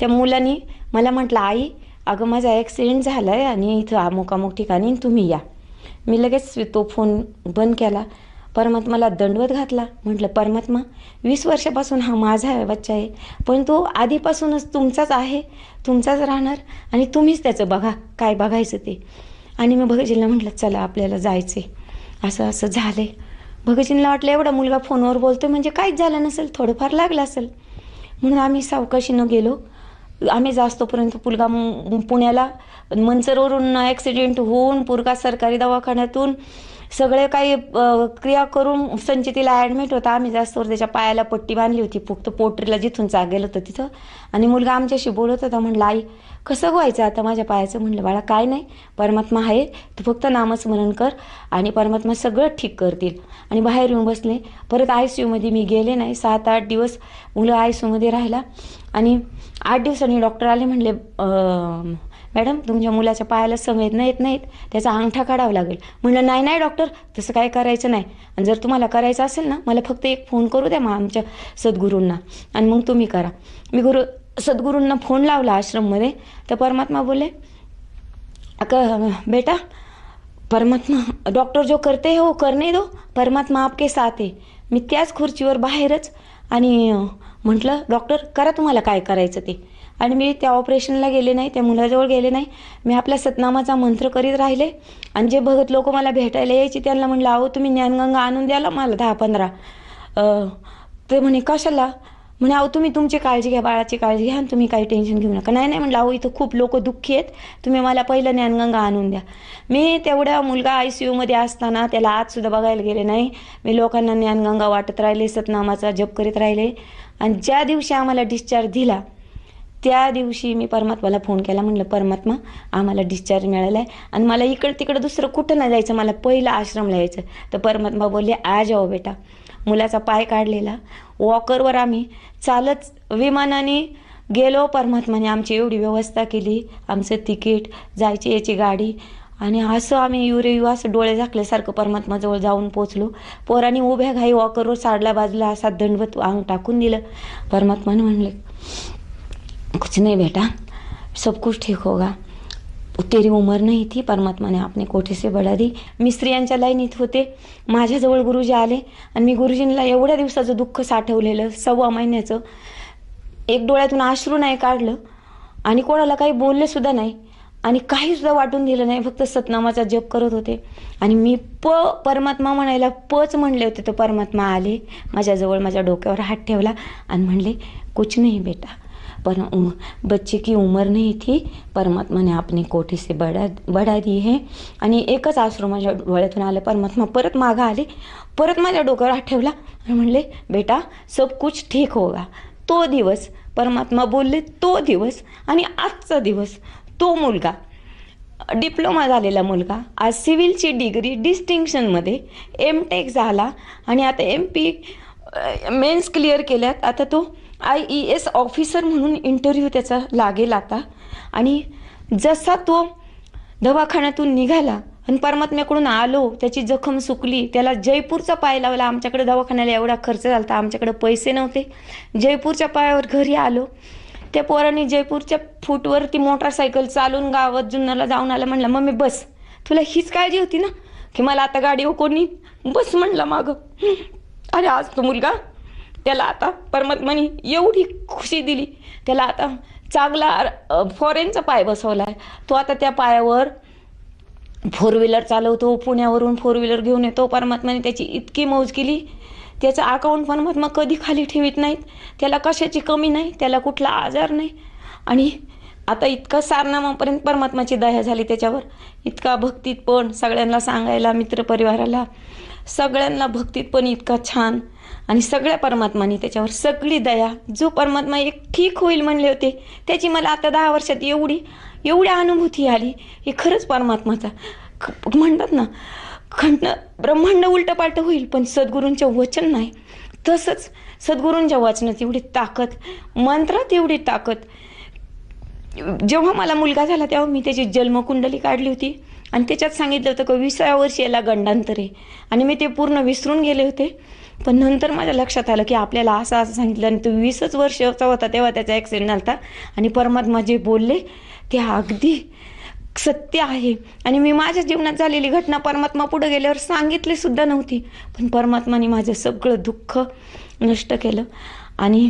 F: त्या मुलांनी मला म्हटलं, आई अगं माझा ॲक्सिडेंट झाला आहे आणि इथं अमुक ठिकाणी तुम्ही या. मी लगेच तो फोन बंद केला, परमात्माला दंडवत घातला. म्हटलं परमात्मा 20 वर्षापासून हा माझा बच्चा आहे पण तो आधीपासूनच तुमचाच आहे, तुमचाच राहणार आणि तुम्हीच त्याचं बघा काय बघायचं ते. आणि मी भगतजींना म्हटलं चला आपल्याला जायचं आहे. असं असं झालं आहे. भगतजींना वाटलं एवढा मुलगा फोनवर बोलतो म्हणजे काहीच झालं नसेल, थोडंफार लागलं असेल म्हणून आम्ही सावकाशीनं गेलो. आम्ही जास्तोपर्यंत पुण्याला मंचरवरून ॲक्सिडेंट होऊन पुरका सरकारी दवाखान्यातून सगळे काही क्रिया करून संचितीला ॲडमिट होता. आम्ही जास्तवर त्याच्या पायाला पट्टी बांधली होती, फक्त पोटरीला जिथून चाक गेलं होतं तिथं. आणि मुलगा आमच्याशी बोलत होता. म्हटलं आई कसं व्हायचं आता माझ्या पायाचं? म्हटलं बाळा काय नाही, परमात्मा आहे, तू फक्त नामस्मरण कर आणि परमात्मा सगळं ठीक करतील. आणि बाहेर येऊन बसले. परत ICUमध्ये मी गेले नाही. 7-8 दिवस मुलं ICUमध्ये राहिला आणि 8 दिवसांनी डॉक्टर आले. म्हणले मॅडम तुमच्या मुलाच्या पायाला समेत नाहीत, त्याचा अंगठा काढावा लागेल. म्हणलं नाही डॉक्टर तसं काय करायचं नाही, आणि जर तुम्हाला करायचं असेल ना मला फक्त एक फोन करू द्या मग आमच्या सद्गुरूंना आणि मग तुम्ही करा. मी सद्गुरूंना फोन लावला आश्रममध्ये. तर परमात्मा बोले बेटा परमात्मा डॉक्टर जो करते हो करने दो, परमात्मा आपके साथ है. मी त्याच खुर्चीवर बाहेरच आणि म्हटलं डॉक्टर करा तुम्हाला काय करायचं ते. आणि मी त्या ऑपरेशनला गेले नाही, त्या मुलाजवळ गेले नाही. मी आपला सतनामाचा मंत्र करीत राहिले. आणि जे भगत लोक मला भेटायला यायचे त्यांना म्हटलं अहो तुम्ही ज्ञानगंगा आणून द्याला मला 10-15. ते म्हणे कशाला? म्हणे अहो तुम्ही तुमची काळजी घ्या, बाळाची काळजी घ्या आणि तुम्ही काही टेन्शन घेऊ नका. नाही म्हटलं, अहो इथं खूप लोक दुःखी आहेत, तुम्ही मला पहिलं ज्ञानगंगा आणून द्या. मी तेवढ्या मुलगा ICUमध्ये असताना त्याला आजसुद्धा बघायला गेले नाही. मी लोकांना ज्ञानगंगा वाटत राहिले, सतनामाचा जप करीत राहिले. आणि ज्या दिवशी आम्हाला डिस्चार्ज दिला त्या दिवशी मी परमात्माला फोन केला. म्हणलं परमात्मा आम्हाला डिस्चार्ज मिळाला आहे आणि मला इकडं तिकडं दुसरं कुठं नाही जायचं, मला पहिलं आश्रमला यायचं. तर परमात्मा बोलले आ जाओ बेटा. मुलाचा पाय काढलेला, वॉकरवर आम्ही चालत विमानाने गेलो. परमात्माने आमची एवढी व्यवस्था केली, आमचं तिकीट, जायची याची गाडी. आणि असं आम्ही युरेयू असं डोळे झाकल्यासारखं परमात्माजवळ जाऊन पोचलो. पोरांनी उभ्या घाई वॉकरवर साडला बाजूला असा दंडवत अंग टाकून दिलं. परमात्माने म्हणले कुछ नहीं बेटा, सब कुछ ठीक होगा, तेरी उमर नहीं थी, परमात्मा ने आपने कोठे से बढा दी. मी स्त्रियांच्या लाईनीत होते, माझ्याजवळ गुरुजी आले आणि मी गुरुजींना एवढ्या दिवसाचं दुःख साठवलेलं 6 महिन्याचं, एक डोळ्यातून अश्रू नाही काढलं आणि कोणाला काही बोलले सुद्धा नाही आणि काही सुद्धा वाटून दिलं नाही. फक्त सतनामाचा जप करत होते आणि मी परमात्मा म्हणायला पच म्हणले होते. तर परमात्मा आले माझ्याजवळ, माझ्या डोक्यावर हात ठेवला आणि म्हणले कुछ नहीं बेटा, पर बच्चे की उम्र नहीं थी, परमात्मा ने आपने कोठे से बढ़ा दी है. आणि एकच अश्रू माझ्या डोळ्यातून आलं. परमात्मा परत मागं आले, परत माझ्या डोक्यावर हात ठेवला आणि म्हणले बेटा सब कुछ ठीक होगा. तो दिवस परमात्मा बोलले, तो दिवस आणि आजचा दिवस, तो मुलगा डिप्लोमा झालेला मुलगा आज सिव्हिलची डिग्री डिस्टिंक्शनमध्ये MTech झाला आणि आता MP मेन्स क्लिअर केल्यात. आता तो IAS ऑफिसर म्हणून इंटरव्ह्यू त्याचा लागेल आता. आणि जसा तो दवाखान्यातून निघाला आणि परमात्म्याकडून आलो, त्याची जखम सुकली, त्याला जयपूरचा पाय लावला. आमच्याकडे दवाखान्याला एवढा खर्च झाला होता, आमच्याकडे पैसे नव्हते. जयपूरच्या पायावर घरी आलो. त्या पोराने जयपूरच्या फूटवरती मोटरसायकल चालून गावात जुन्नरला जाऊन आला. म्हणला मम्मी बस, तुला हीच काळजी होती ना की मला आता गाडी कोणी बस म्हणला मागं. अरे आज तो मुलगा, त्याला आता परमात्माने एवढी खुशी दिली, त्याला आता चांगला फॉरेनचा पाय बसवला आहे. तो आता त्या पायावर 4 व्हीलर चालवतो, पुण्यावरून 4 व्हीलर घेऊन येतो. परमात्माने त्याची इतकी मौज केली. त्याचं अकाउंट परमात्मा कधी खाली ठेवीत नाहीत, त्याला कशाची कमी नाही, त्याला कुठला आजार नाही. आणि आता इतका सारनामापर्यंत परमात्माची दया झाली त्याच्यावर. इतका भक्तीत पण सगळ्यांना सांगायला, मित्रपरिवाराला सगळ्यांना भक्तीत पण इतका छान. आणि सगळ्या परमात्माने त्याच्यावर सगळी दया. जो परमात्मा एक ठीक होईल म्हणले होते, त्याची मला आता 10 वर्षात एवढी अनुभूती आली. हे खरंच परमात्माचा म्हणतात ना, ब्रह्मांड उलटं पालटं होईल पण सद्गुरूंचं वचन नाही. तसंच सद्गुरूंच्या वचनात एवढी ताकद, मंत्रात एवढी ताकद. जेव्हा मला मुलगा झाला तेव्हा मी त्याची जन्मकुंडली काढली होती आणि त्याच्यात सांगितलं होतं की 20व्या वर्षी याला गंडांतर आहे. आणि मी ते पूर्ण विसरून गेले होते. पण नंतर माझ्या लक्षात आलं की आपल्याला असं सांगितलं आणि तो 20च वर्षाचा होता तेव्हा त्याचा ॲक्सिडेंट झाला होता. आणि परमात्मा जे बोलले ते अगदी सत्य आहे. आणि मी माझ्या जीवनात झालेली घटना परमात्मा पुढे गेल्यावर सांगितली सुद्धा नव्हती, पण परमात्माने माझं सगळं दुःख नष्ट केलं आणि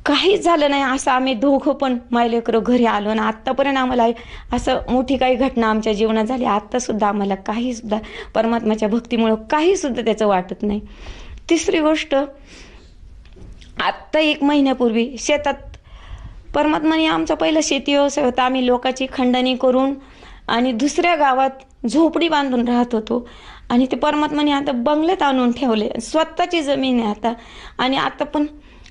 F: काहीच झालं नाही. असं आम्ही दोघं पण मायलेकरं घरी आलो आणि आत्तापर्यंत आम्हाला असं मोठी काही घटना आमच्या जीवनात झाली, आत्तासुद्धा आम्हाला काहीसुद्धा परमात्माच्या भक्तीमुळं काहीसुद्धा त्याचं वाटत नाही. तिसरी गोष्ट, आत्ता 1 महिन्यापूर्वी शेतात परमात्माने आमचा पहिला शेती व्यवसाय होता. आम्ही लोकांची खंडणी करून आणि दुसऱ्या गावात झोपडी बांधून राहत होतो आणि ते परमात्माने आता बंगल्यात आणून ठेवले. स्वतःची जमीन आहे आता आणि आता पण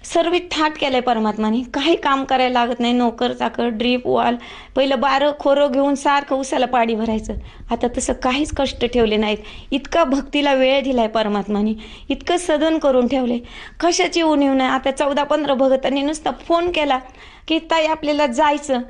F: सर्व थाट केलं आहे परमात्माने. काही काम करायला लागत नाही, नोकर चाकर, ड्रीप वॉल. पहिलं 12 खोरं घेऊन सारखं उसाला पाणी भरायचं, आता तसं काहीच कष्ट ठेवले नाहीत. इतका भक्तीला वेळ दिला आहे परमात्माने, इतकं सदन करून ठेवले, कशाची उणीव नाही. आता 14-15 भगतांनी नुसता फोन केला की ताई आपल्याला जायचं.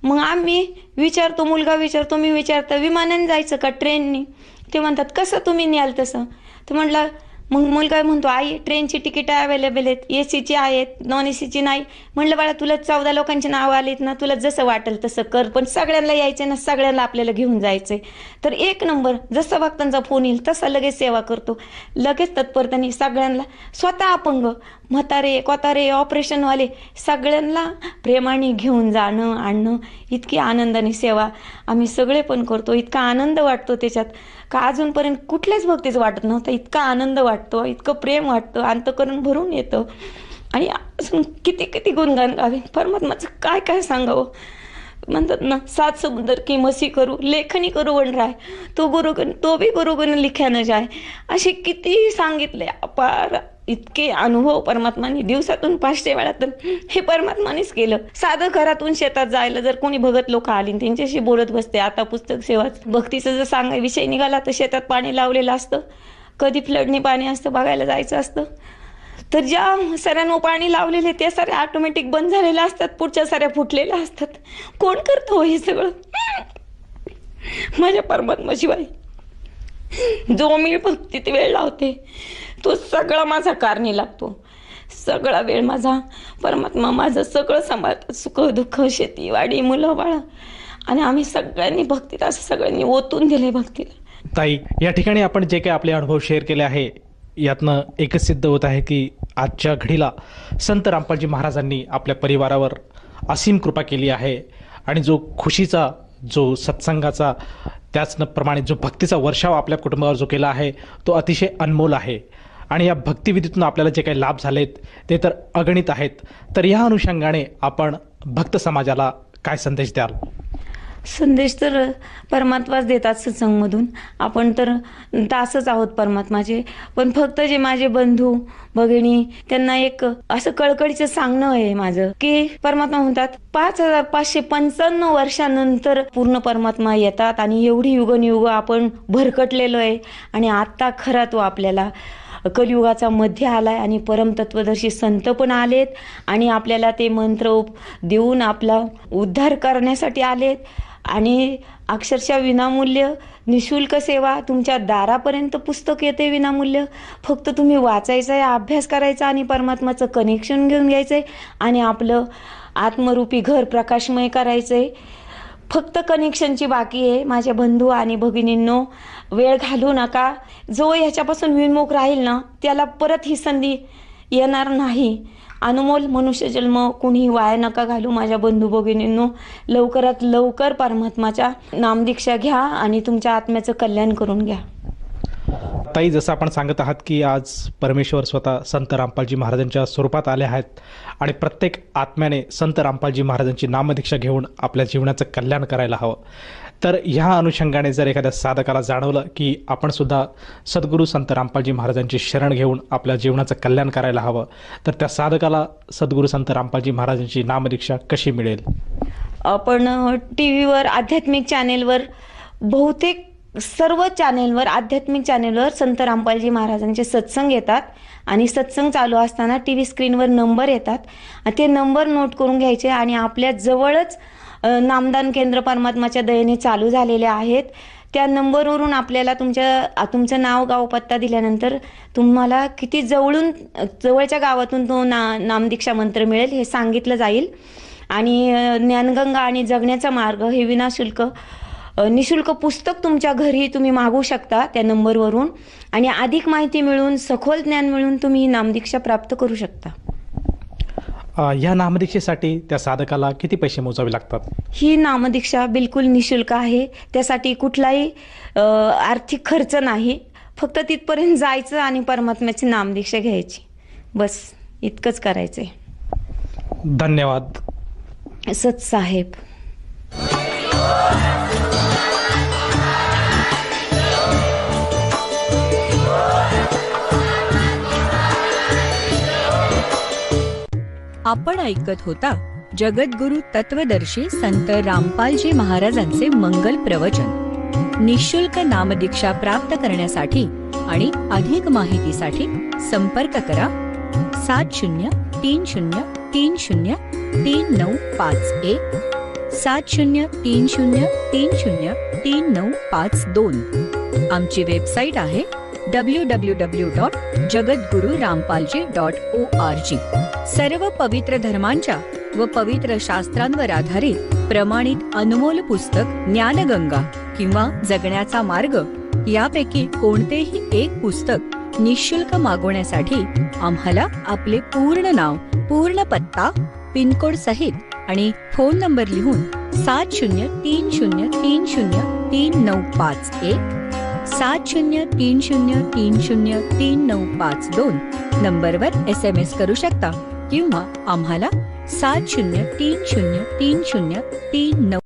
F: मग आम्ही विचारतो, मुलगा विचारतो, मी विचारतो विमानाने जायचं का ट्रेननी. ते म्हणतात कसं तुम्ही न्याल तसं. तर म्हटलं, मग मुलगा म्हणतो आई ट्रेनची तिकीटं अवेलेबल आहेत, AC ची आहेत, नॉन AC ची नाही. म्हटलं बाळा तुला 14 लोकांची नावं आलीत ना, तुला जसं वाटेल तसं कर, पण सगळ्यांना यायचं ना, सगळ्यांना आपल्याला घेऊन जायचंय. तर 1 नंबर जसं भक्तांचा फोन येईल तसा लगेच सेवा करतो, लगेच तत्परतेने सगळ्यांना. स्वतः अपंग, म्हातारे, कोतारे, ऑपरेशनवाले सगळ्यांना प्रेमाने घेऊन जाणं आणणं, इतकी आनंदाने सेवा आम्ही सगळे पण करतो. इतका आनंद वाटतो त्याच्यात. का अजूनपर्यंत कुठल्याच भक्तीचं वाटत नव्हतं. इतका आनंद वाटतो, इतकं प्रेम वाटतं, अंतःकरण भरून येतं. आणि अजून किती किती गुणगान गावे परमात्माचं, काय काय सांगावं. म्हणतात ना, 7 समुद्र की मसी करू, लेखनी करू वनराय, तो भी गुरुगुण लिख्यानं जाय. असे किती सांगितले अपार, इतके अनुभव परमात्माने दिवसातून 500 वेळा तर हे परमात्मानेच केलं. साधं घरातून शेतात जायला जर कोणी भगत लोक आली त्यांच्याशी बोलत बसते. आता पुस्तक सेवा भक्तीचं जर सांगाय विषय निघाला तर शेतात पाणी लावलेलं असतं, कधी फ्लडने पाणी असतं बघायला जायचं असतं. तर ज्या सऱ्यानं पाणी लावलेले ते सारे ऑटोमॅटिक बंद झालेले असतात, पुढच्या साऱ्या फुटलेल्या असतात. कोण करतो हे सगळं? माझ्या परमात्माशिवाय. जो मी भक्तीत वेळ लावते तो सगळा माझा कारणी लागतो. सगळा वेळ माझा परमात्मा माझं सगळं सांभाळतात. सुख दुःख, शेती वाडी, मुलं बाळ, आणि आम्ही सगळ्यांनी भक्तीत असं सगळ्यांनी ओतून दिले भक्तीला.
E: ताई, या ठिकाणी आपण जे काही आपले अनुभव शेअर केले आहे यातनं एकच सिद्ध होत आहे की आजच्या घडीला संत रामपालजी महाराजांनी आपल्या परिवारावर असीम कृपा केली आहे. आणि जो खुशीचा, जो सत्संगाचा, त्याचप्रमाणे जो भक्तीचा वर्षाव आपल्या कुटुंबावर जो केला आहे तो अतिशय अनमोल आहे. आणि या भक्तिविधीतून आपल्याला जे काही लाभ झालेत ते तर अगणित आहेत. तर या अनुषंगाने आपण भक्त समाजाला काय संदेश द्याल?
F: संदेश तर परमात्माच देतात सत्संगमधून. आपण तर दासच आहोत परमात्माचे. पण फक्त जे माझे बंधू भगिनी त्यांना एक असं कळकळीचं सांगणं आहे माझं की परमात्मा म्हणतात 5555 वर्षानंतर पूर्ण परमात्मा येतात. आणि एवढी युगनयुग आपण भरकटलेलो आहे. आणि आत्ता खरा तो आपल्याला कलियुगाचा मध्य आलाय आणि परमतत्वदर्शी संत पण आलेत आणि आपल्याला ते मंत्र देऊन आपला उद्धार करण्यासाठी आलेत. आणि अक्षरशः विनामूल्य निशुल्क सेवा तुमच्या दारापर्यंत पुस्तक येते विनामूल्य. फक्त तुम्ही वाचायचं आहे, अभ्यास करायचा आणि परमात्माचं कनेक्शन घेऊन घ्यायचं आहे आणि आपलं आत्मरूपी घर प्रकाशमय करायचं आहे. फक्त कनेक्शनची बाकी आहे. माझ्या बंधू आणि भगिनींनो, वेळ घालवू नका. जो ह्याच्यापासून विमुख राहील ना त्याला परत ही संधी येणार नाही. अनमोल मनुष्य जन्म कुणीही वाया नका घालू. माझ्या बंधू भगिनींनो, लवकरात लवकर परमात्माच्या नामदीक्षा घ्या आणि तुमच्या आत्म्याचं कल्याण करून घ्या.
E: ताई, जसं आपण सांगत आहात की आज परमेश्वर स्वतः संत रामपालजी महाराजांच्या स्वरूपात आले आहेत आणि प्रत्येक आत्म्याने संत रामपालजी महाराजांची नामदीक्षा घेऊन आपल्या जीवनाचं कल्याण करायला हवं. तर ह्या अनुषंगाने जर एखाद्या साधकाला जाणवलं की आपण सुद्धा सद्गुरू संत रामपालजी महाराजांची शरण घेऊन आपल्या जीवनाचं कल्याण करायला हवं, तर त्या साधकाला सद्गुरू संत रामपालजी महाराजांची नामदीक्षा कशी मिळेल?
F: आपण TV वर, आध्यात्मिक चॅनेलवर, बहुतेक सर्व चॅनेलवर, आध्यात्मिक चॅनेलवर संत रामपालजी महाराजांचे सत्संग येतात. आणि सत्संग चालू असताना TV स्क्रीनवर नंबर येतात. ते नंबर नोट करून घ्यायचे आणि आपल्या जवळच नामदान केंद्र परमात्माच्या दयेने चालू झालेले आहेत. त्या नंबरवरून आपल्याला तुमचं नाव, गाव, पत्ता दिल्यानंतर तुम्हाला किती जवळच्या गावातून तो नामदीक्षा मंत्र मिळेल हे सांगितलं जाईल. आणि ज्ञानगंगा आणि जगण्याचा मार्ग हे विनाशुल्क निशुल्क पुस्तक तुमच्या घरी तुम्ही मागवू शकता त्या नंबरवरून. आणि अधिक माहिती मिळून, सखोल ज्ञान मिळून तुम्ही ही नामदीक्षा प्राप्त करू शकता.
E: या नामदीक्षेसाठी त्या साधकाला किती पैसे मोजावे लागतात?
F: ही नामदीक्षा बिलकुल निशुल्क आहे. त्यासाठी कुठलाही आर्थिक खर्च नाही. फक्त तिथपर्यंत जायचं आणि परमात्म्याची नामदीक्षा घ्यायची, बस इतकंच करायचंय.
E: धन्यवाद.
F: सतसाहेब.
A: आपण ऐकत होता जगद्गुरु तत्वदर्शी संत रामपालजी महाराजांचे मंगल प्रवचन. निशुल्क नामदीक्षा प्राप्त करण्यासाठी आणि अधिक माहितीसाठी संपर्क करा 7030303951 7030303952. आमची वेबसाईट आहे www.jagadgururampalji.org. सर्व पवित्र धर्मांच्या व पवित्र शास्त्रांवर आधारित प्रमाणित अनमोल पुस्तक ज्ञानगंगा किंवा जगण्याचा मार्ग यापैकी कोणतेही एक पुस्तक निशुल्क मागवण्यासाठी आम्हाला आपले पूर्ण नाव, पूर्ण पत्ता, पिनकोड सहित आणि फोन नंबर लिहून 7030303951 7030303952 नंबरवर SMS करू शकता किंवा आम्हाला 70303039